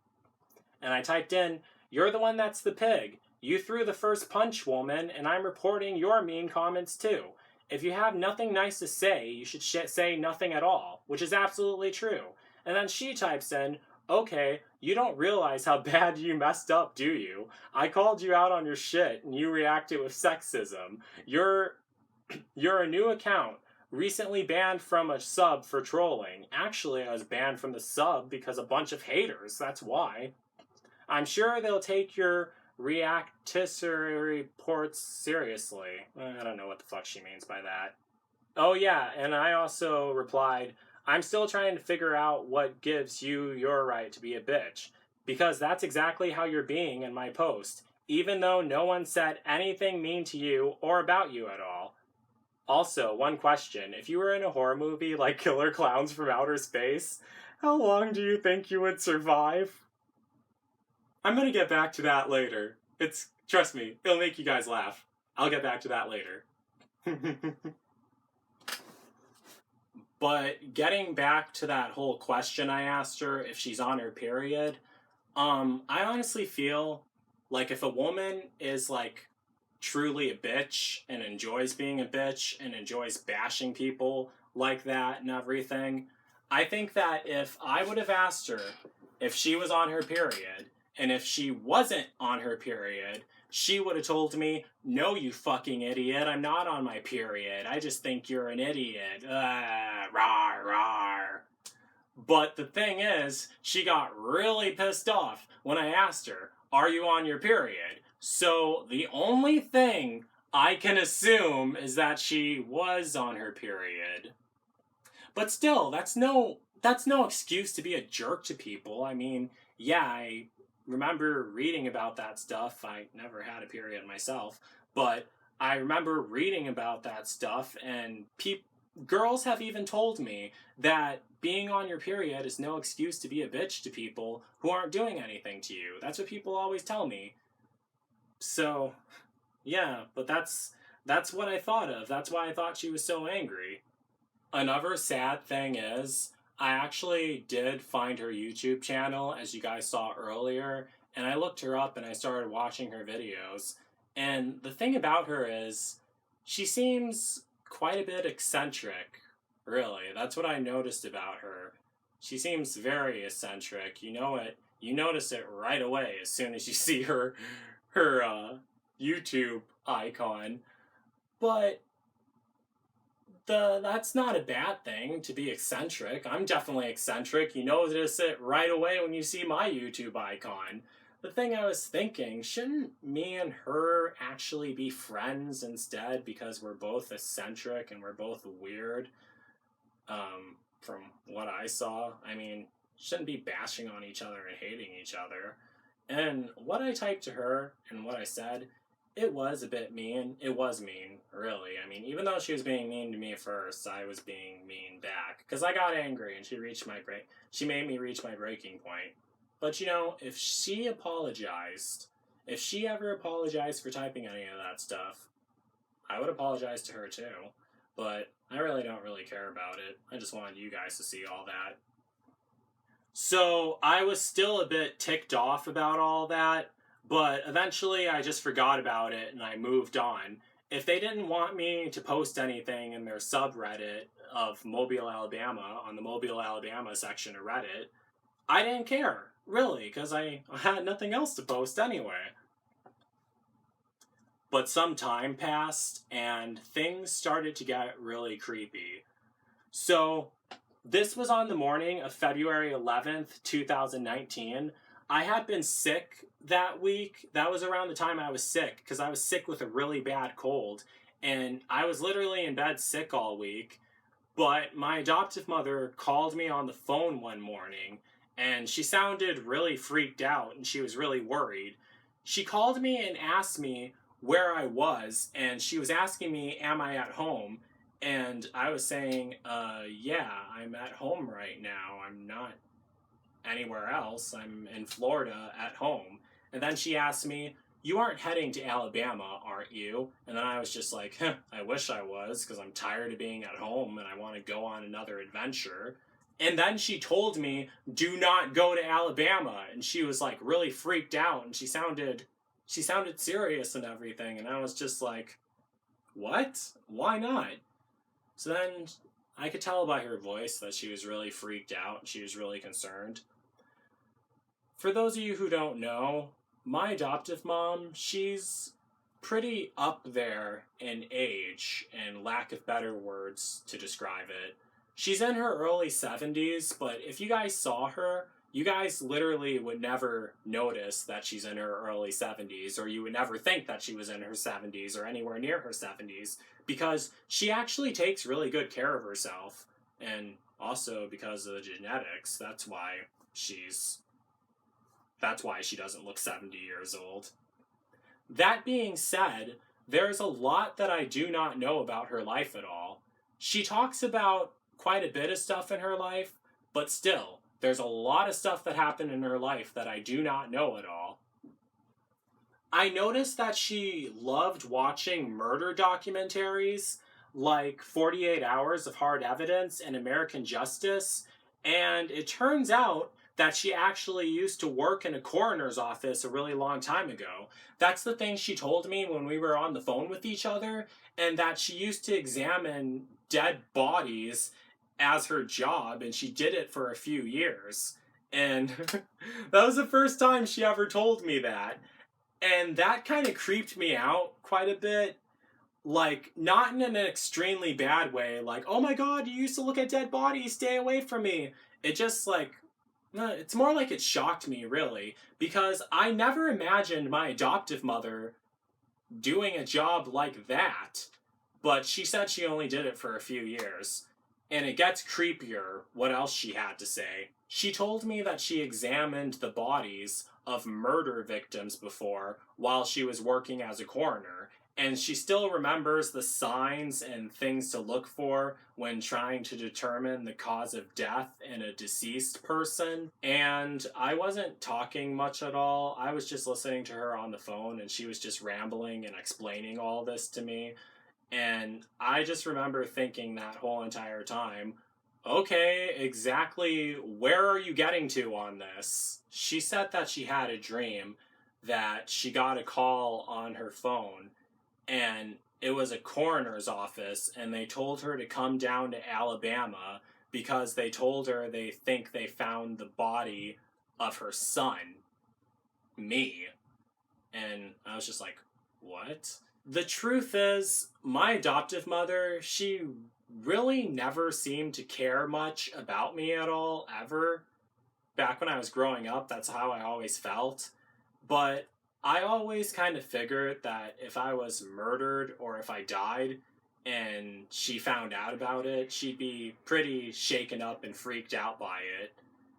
And I typed in, you're the one that's the pig. You threw the first punch, woman, and I'm reporting your mean comments too. If you have nothing nice to say, you should say nothing at all, which is absolutely true. And then she types in, okay, you don't realize how bad you messed up, do you? I called you out on your shit and you reacted with sexism. You're a new account, recently banned from a sub for trolling. Actually, I was banned from the sub because a bunch of haters, that's why. I'm sure they'll take your reactissery reports seriously. I don't know what the fuck she means by that. Oh yeah, and I also replied, I'm still trying to figure out what gives you your right to be a bitch. Because that's exactly how you're being in my post, even though no one said anything mean to you or about you at all. Also, one question. If you were in a horror movie like Killer Clowns from Outer Space, how long do you think you would survive? I'm gonna get back to that later. Trust me, it'll make you guys laugh. I'll get back to that later. But getting back to that whole question I asked her if she's on her period, I honestly feel like if a woman is like truly a bitch and enjoys being a bitch and enjoys bashing people like that and everything, I think that if I would have asked her if she was on her period, and if she wasn't on her period, she would have told me, no, you fucking idiot, I'm not on my period. I just think you're an idiot. Rawr, rawr. But the thing is, she got really pissed off when I asked her, are you on your period? So the only thing I can assume is that she was on her period. But still, that's no excuse to be a jerk to people. I mean, yeah, I remember reading about that stuff. I never had a period myself, but I remember reading about that stuff, and girls have even told me that being on your period is no excuse to be a bitch to people who aren't doing anything to you. That's what people always tell me. So, yeah, but that's what I thought of. That's why I thought she was so angry. Another sad thing is, I actually did find her YouTube channel, as you guys saw earlier, and I looked her up and I started watching her videos. And the thing about her is, she seems quite a bit eccentric, really. That's what I noticed about her. She seems very eccentric. You know it. You notice it right away as soon as you see her YouTube icon. But that's not a bad thing to be eccentric. I'm definitely eccentric. You notice it right away when you see my YouTube icon. The thing I was thinking, shouldn't me and her actually be friends instead because we're both eccentric and we're both weird? From what I saw, I mean, shouldn't be bashing on each other and hating each other. And what I typed to her and what I said, it was a bit mean. It was mean, really. I mean, even though she was being mean to me first, I was being mean back because I got angry and she made me reach my breaking point. But you know, if she apologized, if she ever apologized for typing any of that stuff, I would apologize to her too. But I really don't really care about it. I just wanted you guys to see all that. So I was still a bit ticked off about all that, but eventually I just forgot about it and I moved on. If they didn't want me to post anything in their subreddit of Mobile, Alabama, on the Mobile, Alabama section of Reddit, I didn't care, really, because I had nothing else to post anyway. But some time passed and things started to get really creepy. So this was on the morning of February 11th, 2019. I had been sick that week. That was around the time I was sick because I was sick with a really bad cold. And I was literally in bed sick all week. But my adoptive mother called me on the phone one morning and she sounded really freaked out and she was really worried. She called me and asked me where I was and she was asking me, am I at home? And I was saying, yeah, I'm at home right now. I'm not anywhere else. I'm in Florida at home. And then she asked me, you aren't heading to Alabama, aren't you? And then I was just like, I wish I was, because I'm tired of being at home and I want to go on another adventure. And then she told me, do not go to Alabama. And she was like really freaked out and she sounded serious and everything. And I was just like, what? Why not? So then I could tell by her voice that she was really freaked out and she was really concerned. For those of you who don't know, my adoptive mom, she's pretty up there in age, and lack of better words to describe it. She's in her early 70s, but if you guys saw her, you guys literally would never notice that she's in her early 70s, or you would never think that she was in her 70s or anywhere near her 70s, because she actually takes really good care of herself. And also because of the genetics, she's that's why she doesn't look 70 years old. That being said, there's a lot that I do not know about her life at all. She talks about quite a bit of stuff in her life, but still, there's a lot of stuff that happened in her life that I do not know at all. I noticed that she loved watching murder documentaries like 48 Hours of Hard Evidence and American Justice, and it turns out that she actually used to work in a coroner's office a really long time ago. That's the thing she told me when we were on the phone with each other, and that she used to examine dead bodies as her job, and she did it for a few years. And that was the first time she ever told me that. And that kind of creeped me out quite a bit. Like, not in an extremely bad way, like, oh my god, you used to look at dead bodies, stay away from me. It just, like, it's more like it shocked me, really, because I never imagined my adoptive mother doing a job like that. But she said she only did it for a few years. And it gets creepier what else she had to say. She told me that she examined the bodies of murder victims before while she was working as a coroner. And she still remembers the signs and things to look for when trying to determine the cause of death in a deceased person. And I wasn't talking much at all. I was just listening to her on the phone, and she was just rambling and explaining all this to me. And I just remember thinking that whole entire time, okay, exactly where are you getting to on this? She said that she had a dream that she got a call on her phone, and it was a coroner's office, and they told her to come down to Alabama because they told her they think they found the body of her son, me. And I was just like, what? The truth is, my adoptive mother, she really never seemed to care much about me at all, ever. Back when I was growing up, that's how I always felt. But I always kind of figured that if I was murdered or if I died and she found out about it, she'd be pretty shaken up and freaked out by it.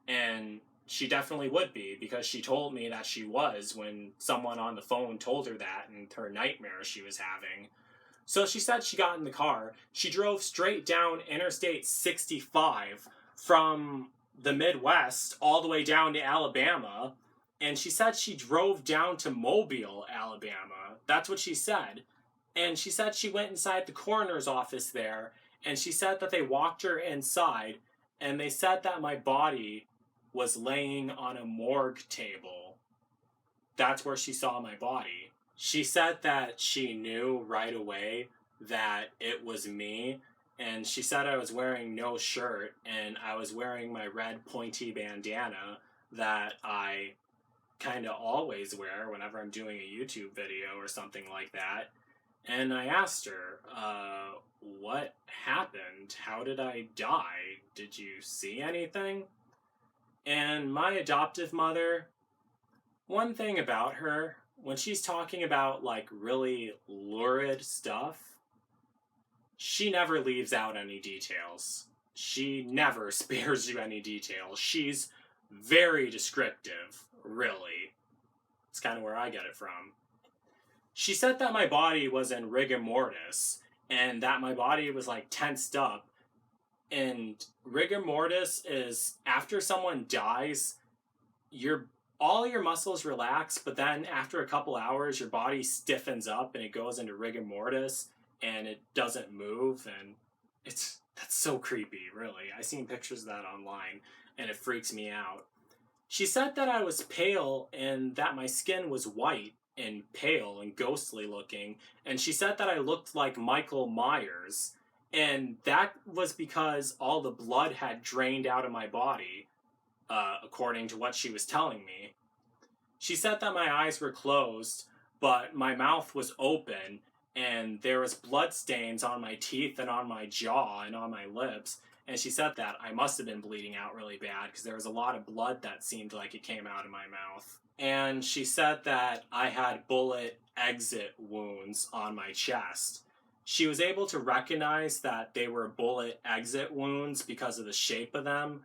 And she definitely would be, because she told me that she was when someone on the phone told her that in her nightmare she was having. So she said she got in the car. She drove straight down Interstate 65 from the Midwest all the way down to Alabama. And she said she drove down to Mobile, Alabama. That's what she said. And she said she went inside the coroner's office there. And she said that they walked her inside. And they said that my body was laying on a morgue table. That's where she saw my body. She said that she knew right away that it was me, and she said I was wearing no shirt, and I was wearing my red pointy bandana that I kind of always wear whenever I'm doing a YouTube video or something like that. And I asked her, what happened? How did I die? Did you see anything? And my adoptive mother, one thing about her, when she's talking about like really lurid stuff, she never leaves out any details. She never spares you any details. She's very descriptive, really. It's kind of where I get it from. She said that my body was in rigor mortis and that my body was like tensed up. And rigor mortis is after someone dies, all your muscles relax, but then after a couple hours, your body stiffens up and it goes into rigor mortis and it doesn't move. And that's so creepy, really. I've seen pictures of that online and it freaks me out. She said that I was pale and that my skin was white and pale and ghostly looking. And she said that I looked like Michael Myers. And that was because all the blood had drained out of my body, according to what she was telling me. She said that my eyes were closed, but my mouth was open, and there was blood stains on my teeth and on my jaw and on my lips. And she said that I must have been bleeding out really bad because there was a lot of blood that seemed like it came out of my mouth. And she said that I had bullet exit wounds on my chest. She was able to recognize that they were bullet exit wounds because of the shape of them.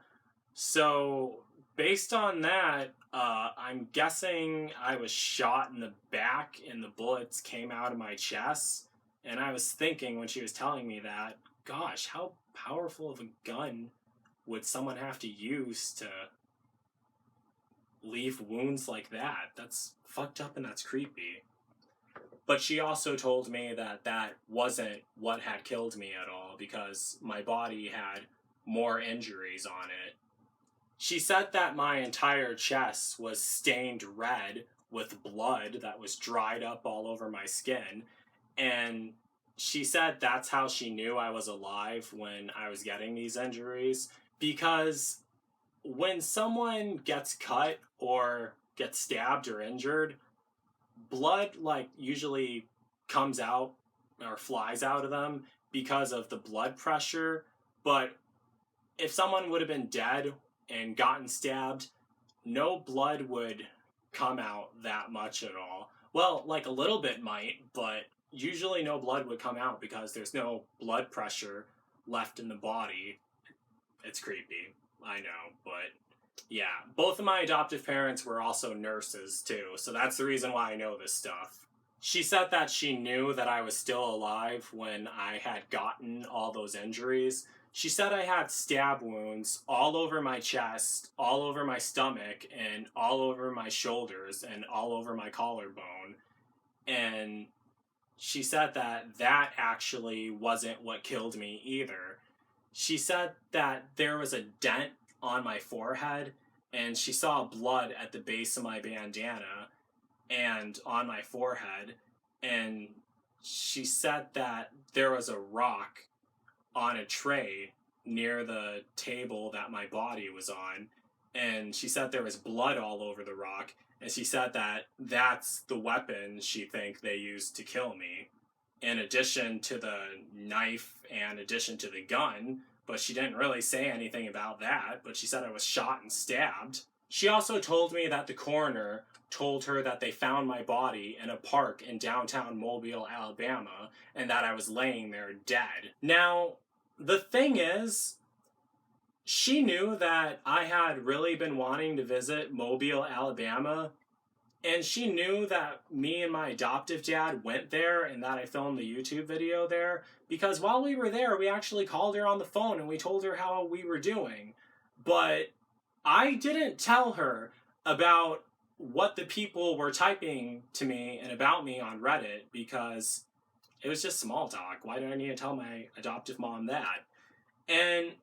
So, based on that, I'm guessing I was shot in the back and the bullets came out of my chest. And I was thinking when she was telling me that, gosh, how powerful of a gun would someone have to use to leave wounds like that? That's fucked up and that's creepy. But she also told me that that wasn't what had killed me at all because my body had more injuries on it. She said that my entire chest was stained red with blood that was dried up all over my skin. And she said that's how she knew I was alive when I was getting these injuries. Because when someone gets cut or gets stabbed or injured, blood like usually comes out or flies out of them because of the blood pressure. But if someone would have been dead and gotten stabbed, no blood would come out that much at all. Well, like a little bit might, but usually no blood would come out because there's no blood pressure left in the body. It's creepy, I know, but yeah. Both of my adoptive parents were also nurses too, so that's the reason why I know this stuff. She said that she knew that I was still alive when I had gotten all those injuries. She said I had stab wounds all over my chest, all over my stomach, and all over my shoulders, and all over my collarbone. And she said that that actually wasn't what killed me either. She said that there was a dent on my forehead, and she saw blood at the base of my bandana. and on my forehead. And she said that there was a rock on a tray near the table that my body was on. And she said there was blood all over the rock. And she said that that's the weapon she think they used to kill me, in addition to the knife and addition to the gun. But she didn't really say anything about that. But she said I was shot and stabbed. She also told me that the coroner told her that they found my body in a park in downtown Mobile, Alabama, and that I was laying there dead. Now, the thing is, she knew that I had really been wanting to visit Mobile, Alabama, and she knew that me and my adoptive dad went there and that I filmed the YouTube video there, because while we were there, we actually called her on the phone and we told her how we were doing. But I didn't tell her about what the people were typing to me and about me on Reddit, because it was just small talk. Why do I need to tell my adoptive mom that? And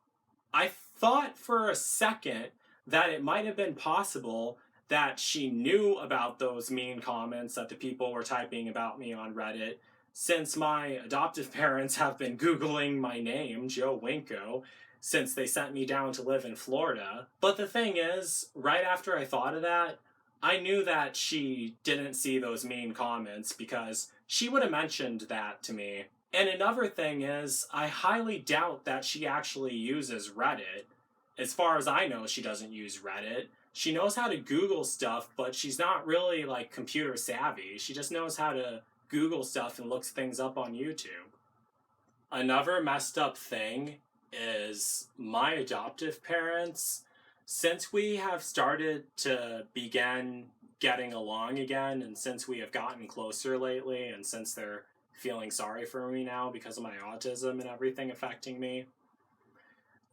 I thought for a second that it might have been possible that she knew about those mean comments that the people were typing about me on Reddit, since my adoptive parents have been Googling my name, Joe Winko, since they sent me down to live in Florida. But the thing is, right after I thought of that, I knew that she didn't see those mean comments, because she would have mentioned that to me. And another thing is, I highly doubt that she actually uses Reddit. As far as I know, she doesn't use Reddit. She knows how to Google stuff, but she's not really like computer savvy. She just knows how to Google stuff and looks things up on YouTube. Another messed up thing is my adoptive parents, since we have started to begin getting along again, and since we have gotten closer lately, and since they're feeling sorry for me now because of my autism and everything affecting me,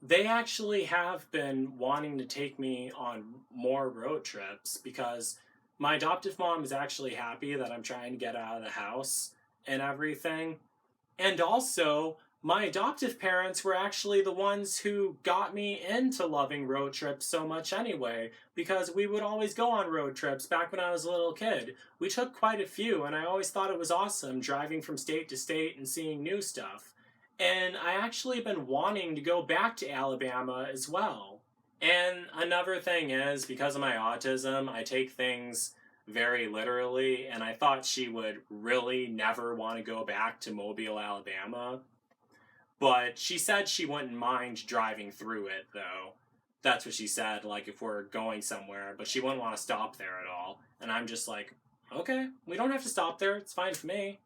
they actually have been wanting to take me on more road trips, because my adoptive mom is actually happy that I'm trying to get out of the house and everything. And also, my adoptive parents were actually the ones who got me into loving road trips so much anyway, because we would always go on road trips back when I was a little kid. We took quite a few, and I always thought it was awesome driving from state to state and seeing new stuff. And I actually been wanting to go back to Alabama as well. And another thing is, because of my autism, I take things very literally, and I thought she would really never want to go back to Mobile, Alabama. But she said she wouldn't mind driving through it, though. That's what she said, like if we're going somewhere, but she wouldn't want to stop there at all. And I'm just like, okay, we don't have to stop there, it's fine for me.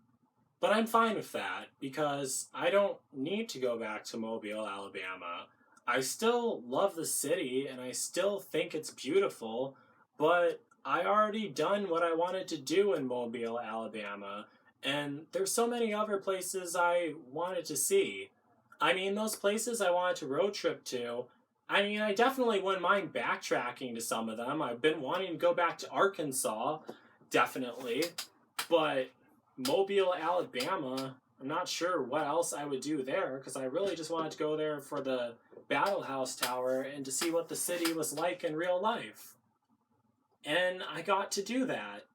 But I'm fine with that, because I don't need to go back to Mobile, Alabama. I still love the city, and I still think it's beautiful, but I already done what I wanted to do in Mobile, Alabama, and there's so many other places I wanted to see. I mean, those places I wanted to road trip to, I mean, I definitely wouldn't mind backtracking to some of them. I've been wanting to go back to Arkansas, definitely, but Mobile, Alabama, I'm not sure what else I would do there, because I really just wanted to go there for the Battle House Tower and to see what the city was like in real life. And I got to do that.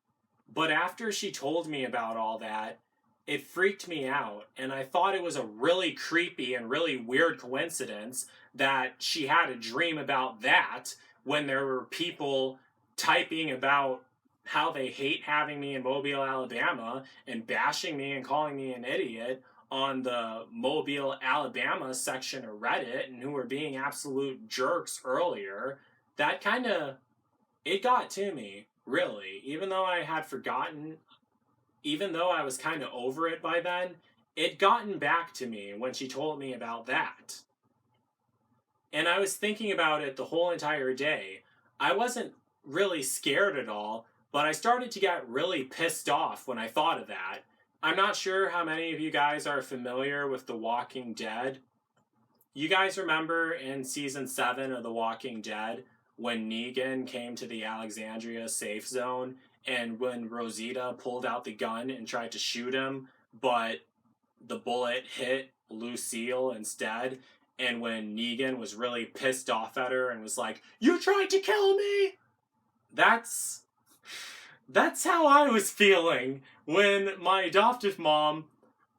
But after she told me about all that, it freaked me out, and I thought it was a really creepy and really weird coincidence that she had a dream about that when there were people typing about how they hate having me in Mobile, Alabama, and bashing me and calling me an idiot on the Mobile, Alabama section of Reddit, and who were being absolute jerks earlier. That kind of, it got to me, really. Even though I had forgotten, even though I was kind of over it by then, it gotten back to me when she told me about that. And I was thinking about it the whole entire day. I wasn't really scared at all, but I started to get really pissed off when I thought of that. I'm not sure how many of you guys are familiar with The Walking Dead. You guys remember in season 7 of The Walking Dead when Negan came to the Alexandria safe zone, and when Rosita pulled out the gun and tried to shoot him, but the bullet hit Lucille instead, and when Negan was really pissed off at her and was like, "You tried to kill me!" That's That's how I was feeling when my adoptive mom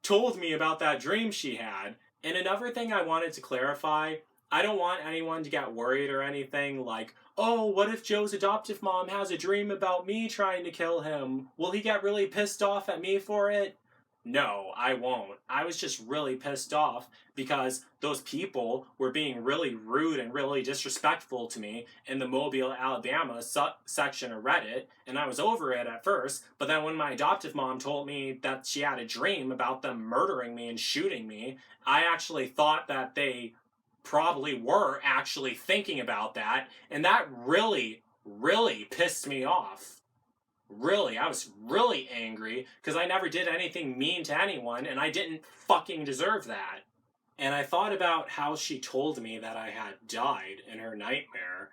told me about that dream she had. And another thing I wanted to clarify, I don't want anyone to get worried or anything like, oh, what if Joe's adoptive mom has a dream about me trying to kill him? Will he get really pissed off at me for it? No, I won't. I was just really pissed off because those people were being really rude and really disrespectful to me in the Mobile, Alabama section of Reddit, and I was over it at first, but then when my adoptive mom told me that she had a dream about them murdering me and shooting me, I actually thought that they probably were actually thinking about that, and that really, really pissed me off. Really, I was really angry because I never did anything mean to anyone and I didn't fucking deserve that. And I thought about how she told me that I had died in her nightmare.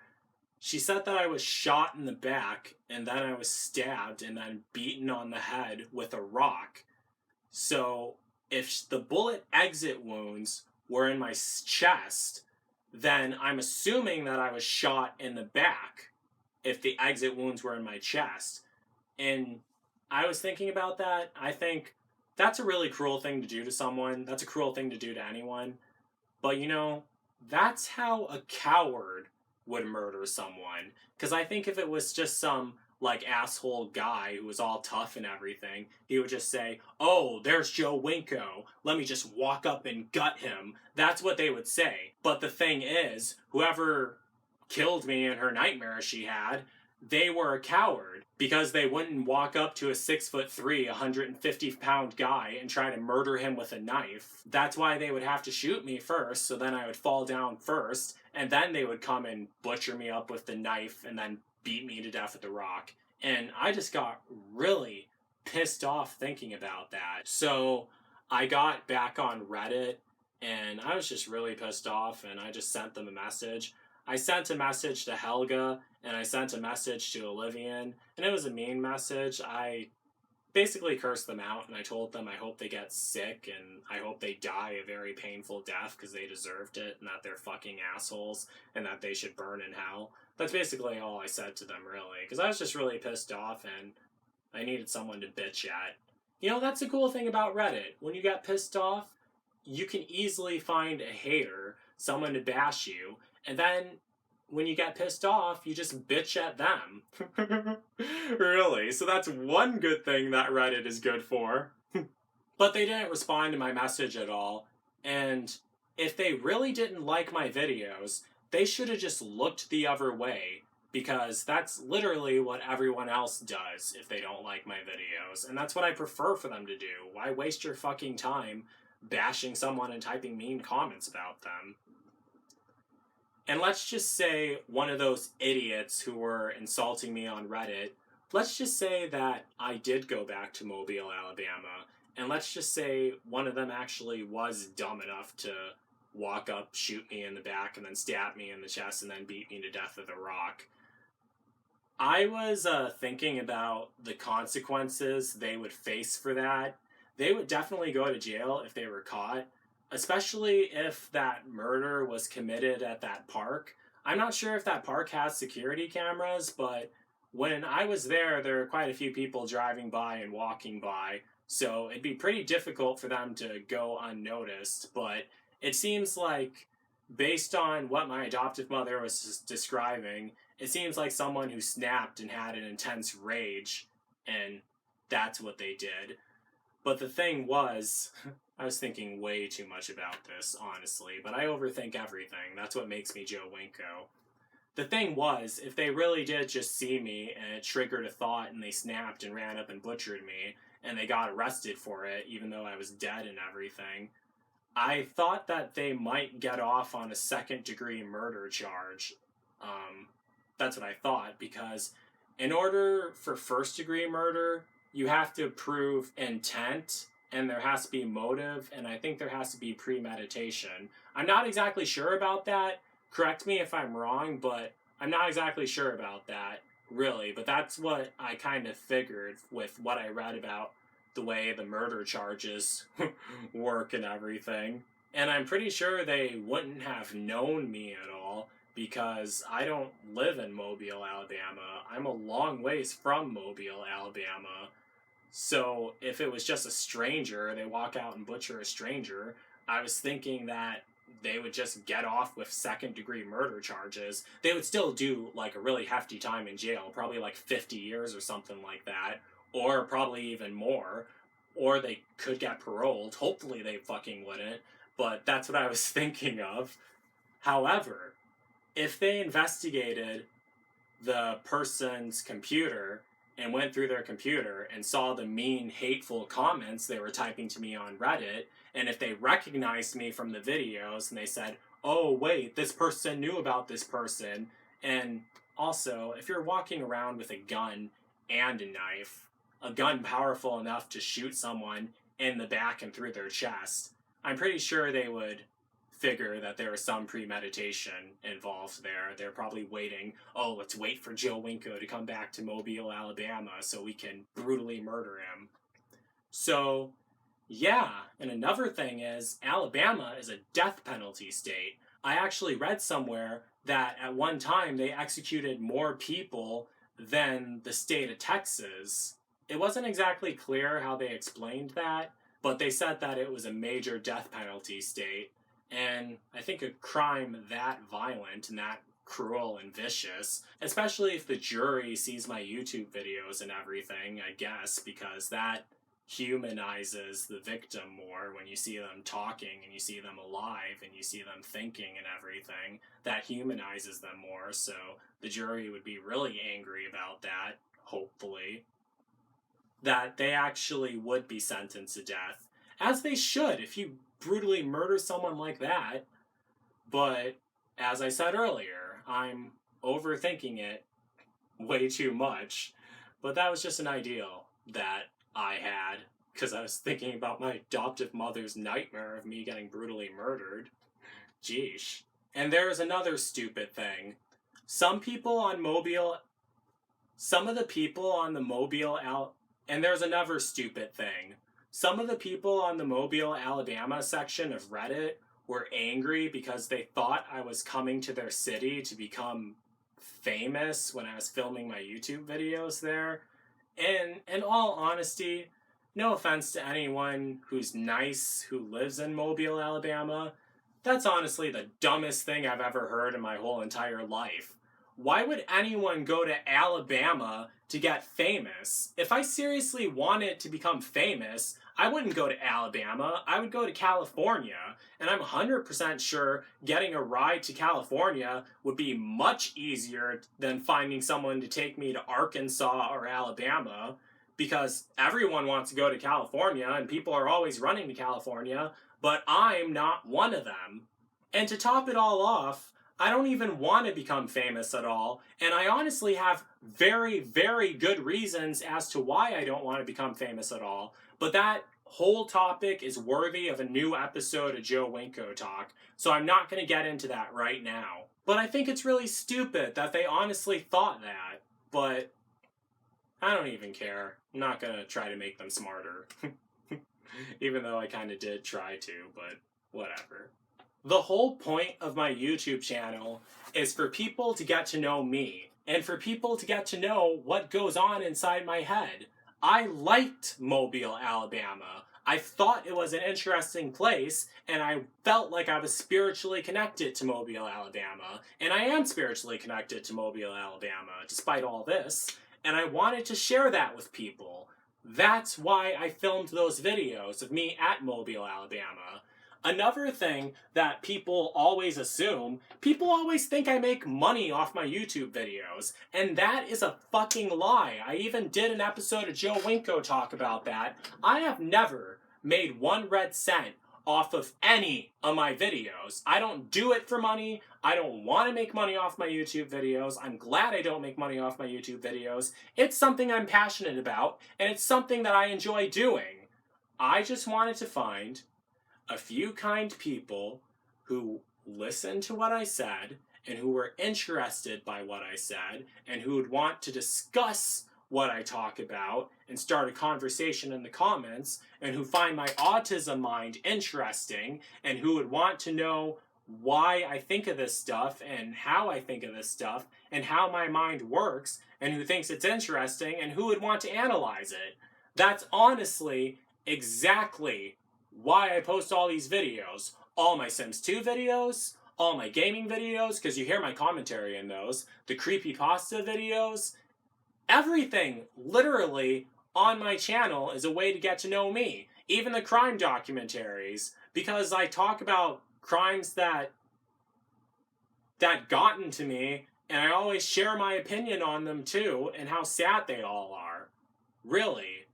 She said that I was shot in the back and then I was stabbed and then beaten on the head with a rock. So if the bullet exit wounds were in my chest, then I'm assuming that I was shot in the back if the exit wounds were in my chest. And I was thinking about that. I think that's a really cruel thing to do to someone. That's a cruel thing to do to anyone. But that's how a coward would murder someone. Because I think if it was just some like asshole guy who was all tough and everything, he would just say, oh, there's Joe Winko. Let me just walk up and gut him. That's what they would say. But the thing is, whoever killed me in her nightmare she had, they were a coward because they wouldn't walk up to a 6'3", 150-pound guy and try to murder him with a knife. That's why they would have to shoot me first, so then I would fall down first, and then they would come and butcher me up with the knife and then beat me to death with the rock. And I just got really pissed off thinking about that. So I got back on Reddit and I was just really pissed off and I just sent them a message. I sent a message to Helga and I sent a message to Olivian, and it was a mean message. I basically cursed them out and I told them I hope they get sick and I hope they die a very painful death because they deserved it and that they're fucking assholes and that they should burn in hell. That's basically all I said to them, really, because I was just really pissed off and I needed someone to bitch at. That's the cool thing about Reddit. When you get pissed off, you can easily find a hater, someone to bash you, and then when you get pissed off, you just bitch at them. Really? So that's one good thing that Reddit is good for. But they didn't respond to my message at all, and if they really didn't like my videos, they should have just looked the other way, because that's literally what everyone else does if they don't like my videos, and that's what I prefer for them to do. Why waste your fucking time bashing someone and typing mean comments about them? And let's just say one of those idiots who were insulting me on Reddit, let's just say that I did go back to Mobile, Alabama, and let's just say one of them actually was dumb enough to walk up, shoot me in the back, and then stab me in the chest, and then beat me to death with a rock. I was thinking about the consequences they would face for that. They would definitely go to jail if they were caught, especially if that murder was committed at that park. I'm not sure if that park has security cameras, but when I was there were quite a few people driving by and walking by, so it'd be pretty difficult for them to go unnoticed. But it seems like, based on what my adoptive mother was describing, it seems like someone who snapped and had an intense rage, and that's what they did. But the thing was, I was thinking way too much about this, honestly, but I overthink everything. That's what makes me Joe Winko. The thing was, if they really did just see me and it triggered a thought and they snapped and ran up and butchered me, and they got arrested for it, even though I was dead and everything, I thought that they might get off on a second-degree murder charge. That's what I thought, because in order for first-degree murder, you have to prove intent, and there has to be motive, and I think there has to be premeditation. I'm not exactly sure about that. Correct me if I'm wrong, but I'm not exactly sure about that, really. But that's what I kind of figured with what I read about the way the murder charges work and everything. And I'm pretty sure they wouldn't have known me at all, because I don't live in Mobile, Alabama. I'm a long ways from Mobile, Alabama. So if it was just a stranger, they walk out and butcher a stranger, I was thinking that they would just get off with second degree murder charges. They would still do like a really hefty time in jail, probably like 50 years or something like that, or probably even more. Or they could get paroled. Hopefully they fucking wouldn't, but that's what I was thinking of. However, if they investigated the person's computer and went through their computer and saw the mean, hateful comments they were typing to me on Reddit, and if they recognized me from the videos and they said, oh, wait, this person knew about this person, and also, if you're walking around with a gun and a knife, a gun powerful enough to shoot someone in the back and through their chest, I'm pretty sure they would figure that there was some premeditation involved there. They're probably waiting, oh, let's wait for Joe Winko to come back to Mobile, Alabama so we can brutally murder him. So, yeah, and another thing is, Alabama is a death penalty state. I actually read somewhere that at one time they executed more people than the state of Texas. It wasn't exactly clear how they explained that, but they said that it was a major death penalty state. And I think a crime that violent and that cruel and vicious, especially if the jury sees my YouTube videos and everything, I guess, because that humanizes the victim more when you see them talking and you see them alive and you see them thinking and everything. That humanizes them more, so the jury would be really angry about that, hopefully. That they actually would be sentenced to death. As they should, if you brutally murder someone like that. But as I said earlier, I'm overthinking it way too much. But that was just an ideal that I had because I was thinking about my adoptive mother's nightmare of me getting brutally murdered. Jeesh. And there's another stupid thing. Some of the people on the MobileAL, and there's another stupid thing. Some of the people on the Mobile, Alabama section of Reddit were angry because they thought I was coming to their city to become famous when I was filming my YouTube videos there. And in all honesty, no offense to anyone who's nice who lives in Mobile, Alabama, that's honestly the dumbest thing I've ever heard in my whole entire life. Why would anyone go to Alabama to get famous? If I seriously wanted to become famous, I wouldn't go to Alabama. I would go to California. And I'm 100% sure getting a ride to California would be much easier than finding someone to take me to Arkansas or Alabama, because everyone wants to go to California and people are always running to California, but I'm not one of them. And to top it all off, I don't even want to become famous at all, and I honestly have very, very good reasons as to why I don't want to become famous at all, but that whole topic is worthy of a new episode of Joe Winko Talk, so I'm not going to get into that right now. But I think it's really stupid that they honestly thought that, but I don't even care. I'm not going to try to make them smarter. Even though I kind of did try to, but whatever. The whole point of my YouTube channel is for people to get to know me, and for people to get to know what goes on inside my head. I liked Mobile, Alabama. I thought it was an interesting place, and I felt like I was spiritually connected to Mobile, Alabama. And I am spiritually connected to Mobile, Alabama, despite all this. And I wanted to share that with people. That's why I filmed those videos of me at Mobile, Alabama. Another thing that people always assume, people always think I make money off my YouTube videos, and that is a fucking lie. I even did an episode of Joe Winko Talk about that. I have never made 1 red cent off of any of my videos. I don't do it for money. I don't want to make money off my YouTube videos. I'm glad I don't make money off my YouTube videos. It's something I'm passionate about, and it's something that I enjoy doing. I just wanted to find a few kind people who listened to what I said and who were interested by what I said and who would want to discuss what I talk about and start a conversation in the comments, and who find my autism mind interesting and who would want to know why I think of this stuff and how I think of this stuff and how my mind works and who thinks it's interesting and who would want to analyze it. That's honestly exactly why I post all these videos. All my Sims 2 videos, all my gaming videos, because you hear my commentary in those, the creepypasta videos, everything literally on my channel is a way to get to know me. Even the crime documentaries, because I talk about crimes that gotten to me, and I always share my opinion on them too, and how sad they all are. Really.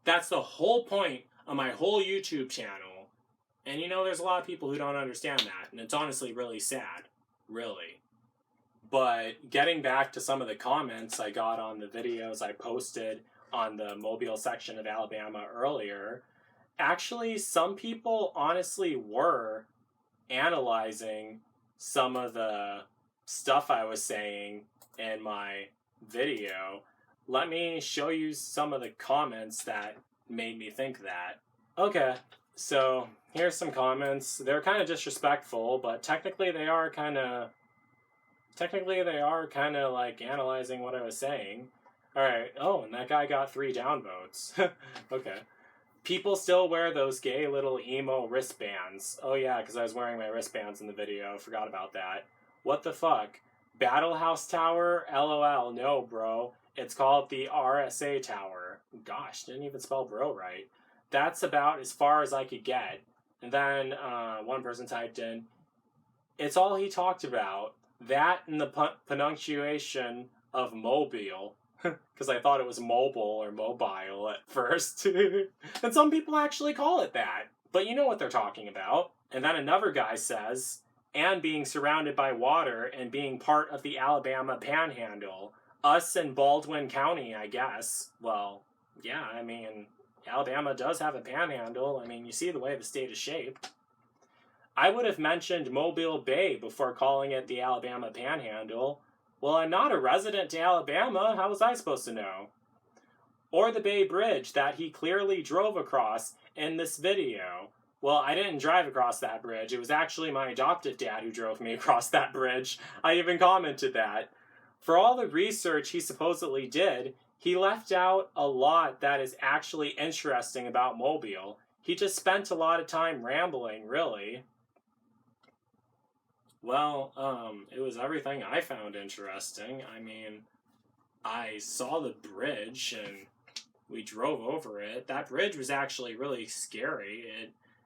That's the whole point of my whole YouTube channel. And you know, there's a lot of people who don't understand that, and it's honestly really sad. Really. But getting back to some of the comments I got on the videos I posted on the Mobile section of Alabama earlier, actually, some people honestly were analyzing some of the stuff I was saying in my video. Let me show you some of the comments that made me think that. Okay, so here's some comments. They're kind of disrespectful, but technically they are kind of like analyzing what I was saying. Alright, oh, and that guy got 3 downvotes. Okay. People still wear those gay little emo wristbands. Oh yeah, because I was wearing my wristbands in the video. Forgot about that. What the fuck? Battle House Tower? LOL. No, bro. It's called the RSA Tower. Gosh, didn't even spell bro right. That's about as far as I could get. And then one person typed in, it's all he talked about. That and the pronunciation of mobile. Because I thought it was mobile or mobile at first. And some people actually call it that. But you know what they're talking about. And then another guy says, and being surrounded by water and being part of the Alabama Panhandle. Us in Baldwin County, I guess. Well, yeah, I mean, Alabama does have a panhandle. I mean, you see the way the state is shaped. I would have mentioned Mobile Bay before calling it the Alabama Panhandle. Well, I'm not a resident to Alabama. How was I supposed to know? Or the Bay Bridge that he clearly drove across in this video. Well, I didn't drive across that bridge. It was actually my adoptive dad who drove me across that bridge. I even commented that. For all the research he supposedly did, he left out a lot that is actually interesting about Mobile. He just spent a lot of time rambling, really. Well, it was everything I found interesting. I mean, I saw the bridge and we drove over it. That bridge was actually really scary.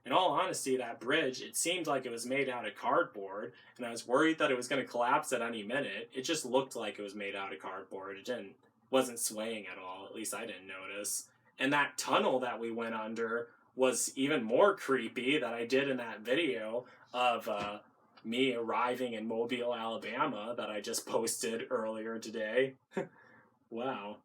In all honesty, that bridge, it seemed like it was made out of cardboard, and I was worried that it was going to collapse at any minute. It just looked like it was made out of cardboard. It wasn't swaying at all. At least I didn't notice. And that tunnel that we went under was even more creepy than I did in that video of me arriving in Mobile, Alabama that I just posted earlier today. Wow.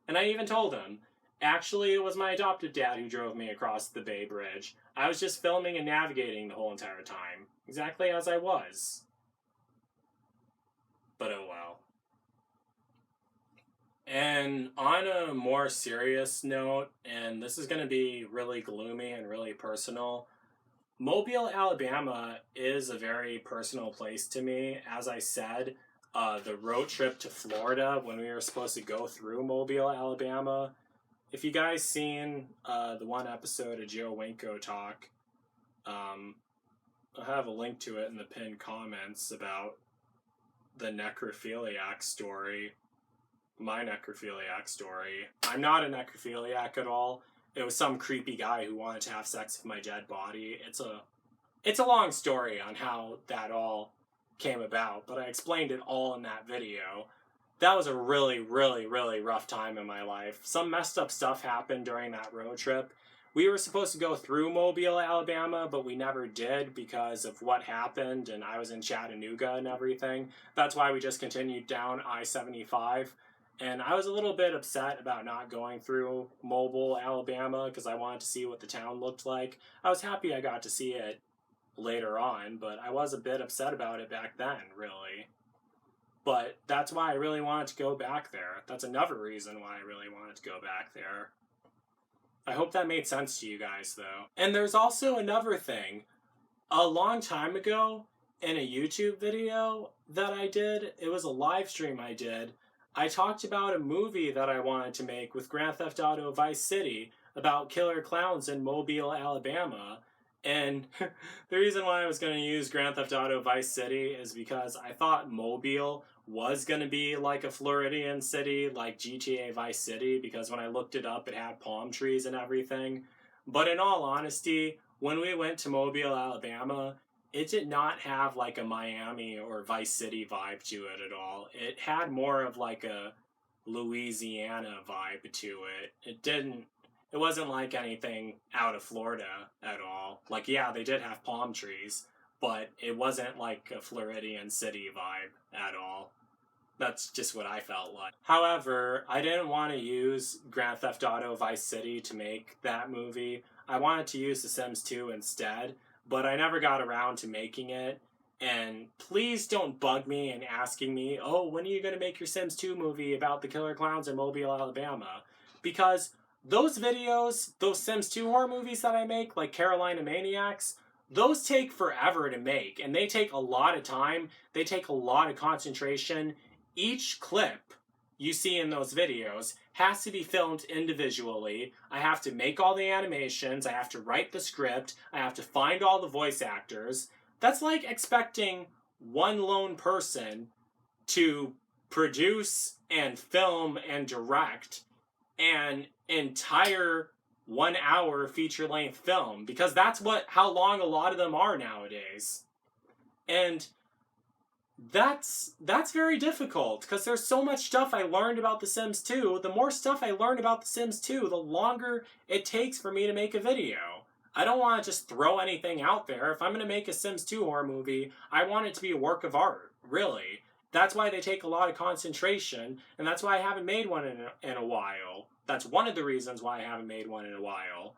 And I even told him, actually, it was my adopted dad who drove me across the Bay Bridge. I was just filming and navigating the whole entire time, exactly as I was. But oh well. And on a more serious note, and this is going to be really gloomy and really personal, Mobile, Alabama is a very personal place to me. As I said, the road trip to Florida when we were supposed to go through Mobile, Alabama. If you guys seen the one episode of Joe Winko talk, I'll have a link to it in the pinned comments about the necrophiliac story. My necrophiliac story. I'm not a necrophiliac at all. It was some creepy guy who wanted to have sex with my dead body. It's a long story on how that all came about, but I explained it all in that video. That was a really, really, really rough time in my life. Some messed up stuff happened during that road trip. We were supposed to go through Mobile, Alabama, but we never did because of what happened, and I was in Chattanooga and everything. That's why we just continued down I-75. And I was a little bit upset about not going through Mobile, Alabama, because I wanted to see what the town looked like. I was happy I got to see it later on, but I was a bit upset about it back then, really. But that's why I really wanted to go back there. That's another reason why I really wanted to go back there. I hope that made sense to you guys, though. And there's also another thing. A long time ago, in a YouTube video that I did, it was a live stream I did, I talked about a movie that I wanted to make with Grand Theft Auto Vice City about killer clowns in Mobile, Alabama. And the reason why I was going to use Grand Theft Auto Vice City is because I thought Mobile was going to be like a Floridian city, like GTA Vice City, because when I looked it up, it had palm trees and everything. But in all honesty, when we went to Mobile, Alabama, it did not have like a Miami or Vice City vibe to it at all. It had more of like a Louisiana vibe to it. It wasn't like anything out of Florida at all. Like, yeah, they did have palm trees, but it wasn't like a Floridian city vibe at all. That's just what I felt like. However, I didn't want to use Grand Theft Auto Vice City to make that movie. I wanted to use The Sims 2 instead, but I never got around to making it. And please don't bug me and asking me, oh, when are you going to make your Sims 2 movie about the killer clowns in Mobile, Alabama? Because those videos, those Sims 2 horror movies that I make, like Carolina Maniacs, those take forever to make, and they take a lot of time, they take a lot of concentration. Each clip you see in those videos has to be filmed individually. I have to make all the animations, I have to write the script, I have to find all the voice actors. That's like expecting one lone person to produce and film and direct an entire 1 hour feature-length film, because that's how long a lot of them are nowadays. And that's very difficult, because there's so much stuff I learned about The Sims 2. The more stuff I learn about The Sims 2, the longer it takes for me to make a video. I don't want to just throw anything out there. If I'm going to make a Sims 2 horror movie, I want it to be a work of art, really. That's why they take a lot of concentration, and that's why I haven't made one in a while. That's one of the reasons why I haven't made one in a while.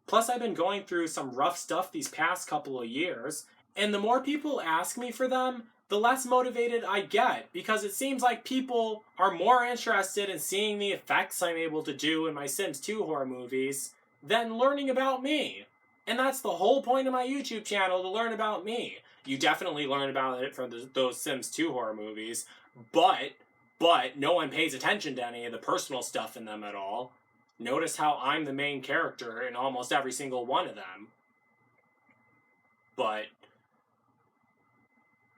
Plus, I've been going through some rough stuff these past couple of years, and the more people ask me for them, the less motivated I get, because it seems like people are more interested in seeing the effects I'm able to do in my Sims 2 horror movies than learning about me. And that's the whole point of my YouTube channel, to learn about me. You definitely learn about it from those Sims 2 horror movies, but no one pays attention to any of the personal stuff in them at all. Notice how I'm the main character in almost every single one of them.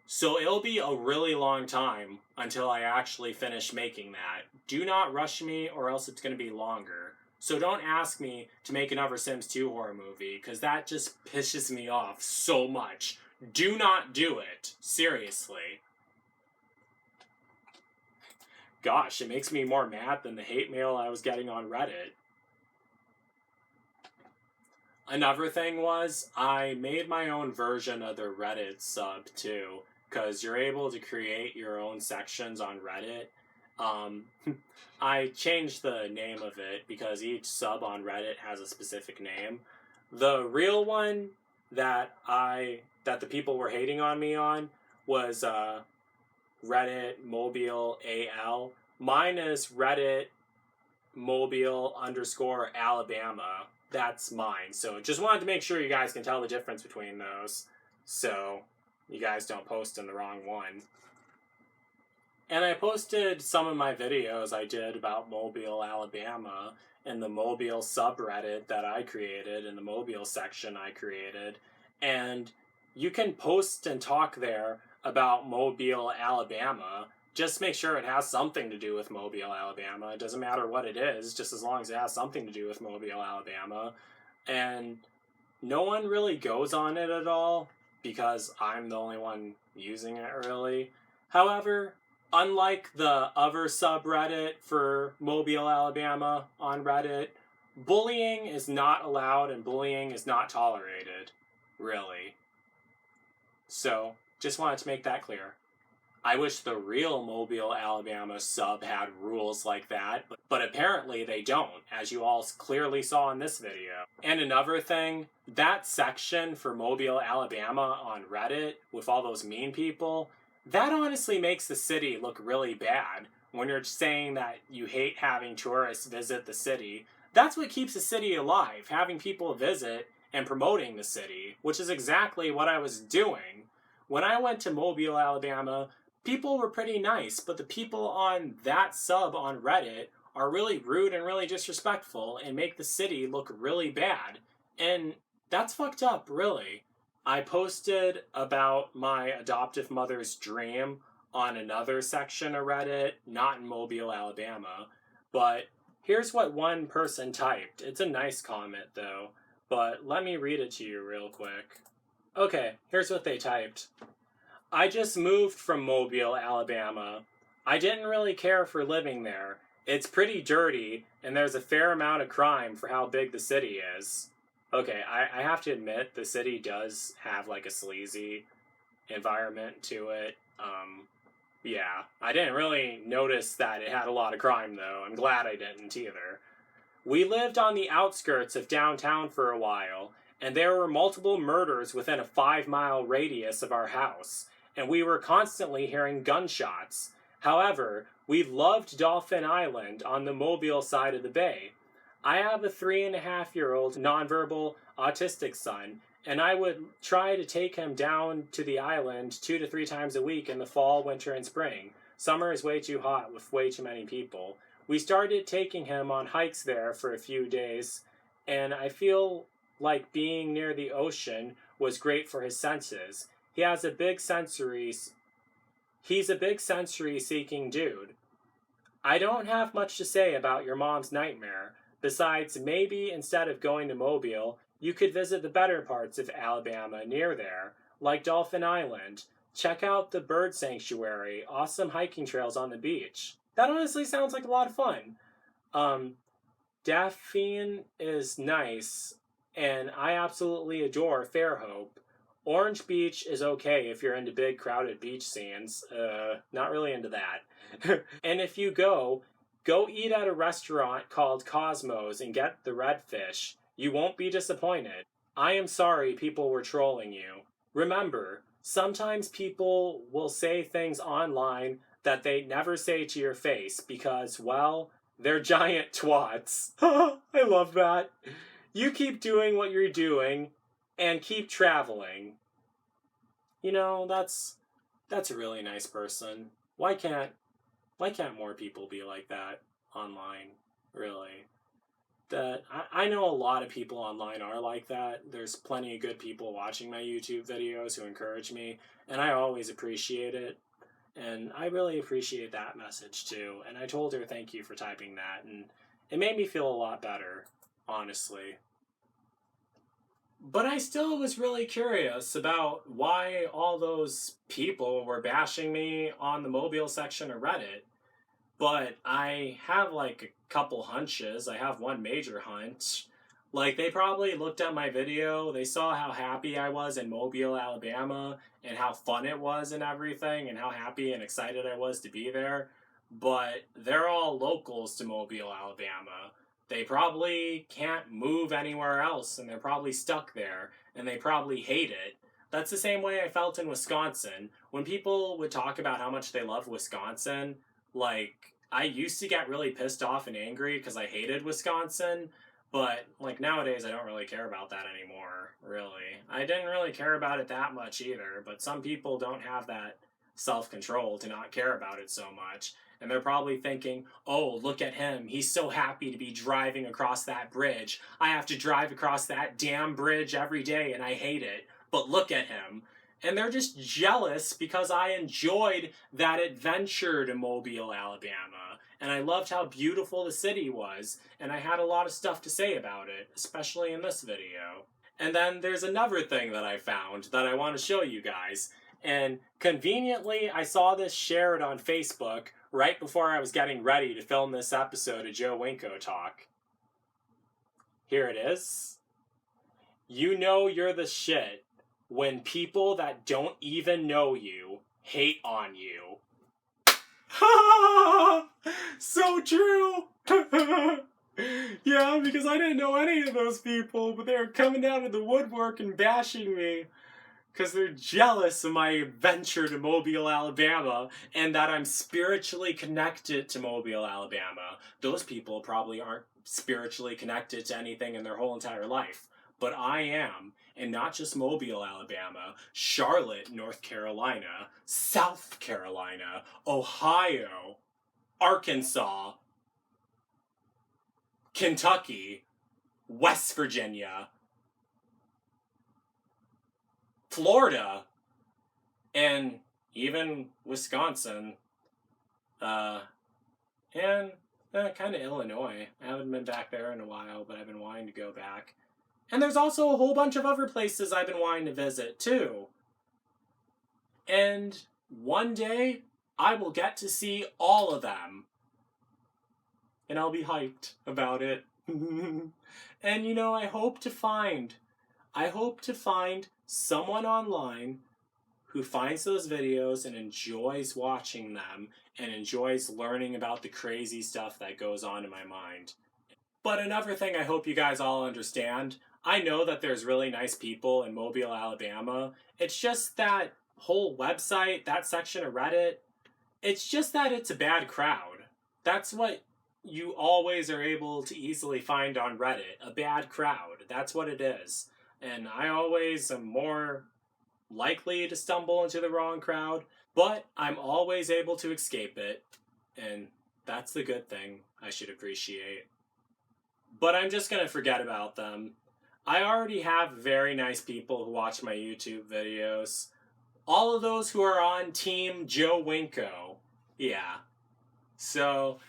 So it'll be a really long time until I actually finish making that. Do not rush me, or else it's going to be longer. So don't ask me to make another Sims 2 horror movie, because that just pisses me off so much. Do not do it. Seriously. Gosh, it makes me more mad than the hate mail I was getting on Reddit. Another thing was, I made my own version of the Reddit sub too, because you're able to create your own sections on Reddit. I changed the name of it because each sub on Reddit has a specific name. The real one that the people were hating on me on was Reddit MobileAL. Mine is Reddit Mobile_Alabama. That's mine. So just wanted to make sure you guys can tell the difference between those, so you guys don't post in the wrong one. And I posted some of my videos I did about Mobile, Alabama in the Mobile subreddit that I created, in the Mobile section I created. And you can post and talk there about Mobile, Alabama. Just make sure it has something to do with Mobile, Alabama. It doesn't matter what it is, just as long as it has something to do with Mobile, Alabama. And no one really goes on it at all, because I'm the only one using it, really. However, unlike the other subreddit for Mobile, Alabama on Reddit, bullying is not allowed and bullying is not tolerated, really. So, just wanted to make that clear. I wish the real Mobile, Alabama sub had rules like that, but apparently they don't, as you all clearly saw in this video. And another thing, that section for Mobile, Alabama on Reddit, with all those mean people, that honestly makes the city look really bad. When you're saying that you hate having tourists visit the city, that's what keeps the city alive. Having people visit and promoting the city, which is exactly what I was doing. When I went to Mobile, Alabama, people were pretty nice, but the people on that sub on Reddit are really rude and really disrespectful and make the city look really bad. And that's fucked up, really. I posted about my adoptive mother's dream on another section of Reddit, not in Mobile, Alabama, but here's what one person typed. It's a nice comment, though, but let me read it to you real quick. Okay, here's what they typed. I just moved from Mobile, Alabama. I didn't really care for living there. It's pretty dirty, and there's a fair amount of crime for how big the city is. Okay, I have to admit, the city does have like a sleazy environment to it. Yeah, I didn't really notice that it had a lot of crime, though. I'm glad I didn't either. We lived on the outskirts of downtown for a while, and there were multiple murders within a 5-mile radius of our house, and we were constantly hearing gunshots. However, we loved Dolphin Island on the Mobile side of the bay. I have a 3.5-year-old nonverbal autistic son, and I would try to take him down to the island 2 to 3 times a week in the fall, winter, and spring. Summer is way too hot with way too many people. We started taking him on hikes there for a few days, and I feel like being near the ocean was great for his senses. He's a big sensory seeking dude. I don't have much to say about your mom's nightmare. Besides, maybe instead of going to Mobile, you could visit the better parts of Alabama near there, like Dolphin Island. Check out the bird sanctuary, awesome hiking trails on the beach. That honestly sounds like a lot of fun. Daphne is nice, and I absolutely adore Fairhope. Orange Beach is okay if you're into big crowded beach scenes. Not really into that. And if you go eat at a restaurant called Cosmos and get the redfish. You won't be disappointed. I am sorry people were trolling you. Remember, sometimes people will say things online that they never say to your face because, well, they're giant twats. I love that. You keep doing what you're doing and keep traveling. You know, that's a really nice person. Why can't more people be like that online, really? I know a lot of people online are like that. There's plenty of good people watching my YouTube videos who encourage me, and I always appreciate it. And I really appreciate that message too. And I told her thank you for typing that, and it made me feel a lot better, honestly. But I still was really curious about why all those people were bashing me on the Mobile section of Reddit. But I have like a couple hunches. I have one major hunch. Like, they probably looked at my video, they saw how happy I was in Mobile, Alabama, and how fun it was and everything, and how happy and excited I was to be there. But they're all locals to Mobile, Alabama. They probably can't move anywhere else, and they're probably stuck there, and they probably hate it. That's the same way I felt in Wisconsin. When people would talk about how much they love Wisconsin, like, I used to get really pissed off and angry because I hated Wisconsin, but, like, nowadays I don't really care about that anymore, really. I didn't really care about it that much either, but some people don't have that self-control to not care about it so much. And they're probably thinking, oh, look at him. He's so happy to be driving across that bridge. I have to drive across that damn bridge every day and I hate it. But look at him. And they're just jealous because I enjoyed that adventure to Mobile, Alabama. And I loved how beautiful the city was. And I had a lot of stuff to say about it, especially in this video. And then there's another thing that I found that I want to show you guys. And conveniently, I saw this shared on Facebook right before I was getting ready to film this episode of Joe Winko Talk. Here it is. You know you're the shit when people that don't even know you hate on you. So true! Yeah, because I didn't know any of those people, but they were coming down to the woodwork and bashing me. Because they're jealous of my adventure to Mobile, Alabama, and that I'm spiritually connected to Mobile, Alabama. Those people probably aren't spiritually connected to anything in their whole entire life. but I am. And not just Mobile, Alabama, Charlotte, North Carolina, South Carolina, Ohio, Arkansas, Kentucky, West Virginia, Florida, and even Wisconsin, and kind of Illinois. I haven't been back there in a while, but I've been wanting to go back. And there's also a whole bunch of other places I've been wanting to visit, too. And one day, I will get to see all of them. And I'll be hyped about it. And I hope to find someone online who finds those videos and enjoys watching them and enjoys learning about the crazy stuff that goes on in my mind. But another thing I hope you guys all understand, I know that there's really nice people in Mobile, Alabama. It's just that whole website, that section of Reddit, it's just that it's a bad crowd. That's what you always are able to easily find on Reddit, a bad crowd. That's what it is. And I always am more likely to stumble into the wrong crowd, but I'm always able to escape it, and that's the good thing I should appreciate. But I'm just gonna forget about them. I already have very nice people who watch my YouTube videos. All of those who are on Team Joe Winko. Yeah. So,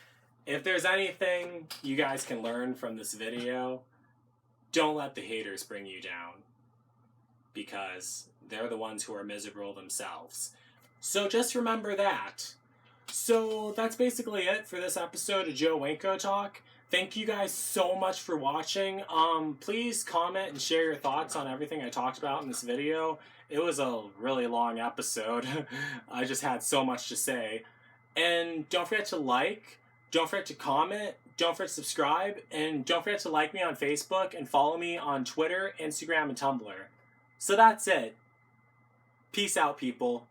if there's anything you guys can learn from this video, don't let the haters bring you down. Because they're the ones who are miserable themselves. So just remember that. So that's basically it for this episode of Joe Winko Talk. Thank you guys so much for watching. Please comment and share your thoughts on everything I talked about in this video. It was a really long episode. I just had so much to say. And don't forget to like, don't forget to comment, don't forget to subscribe, and don't forget to like me on Facebook and follow me on Twitter, Instagram, and Tumblr. So that's it. Peace out, people.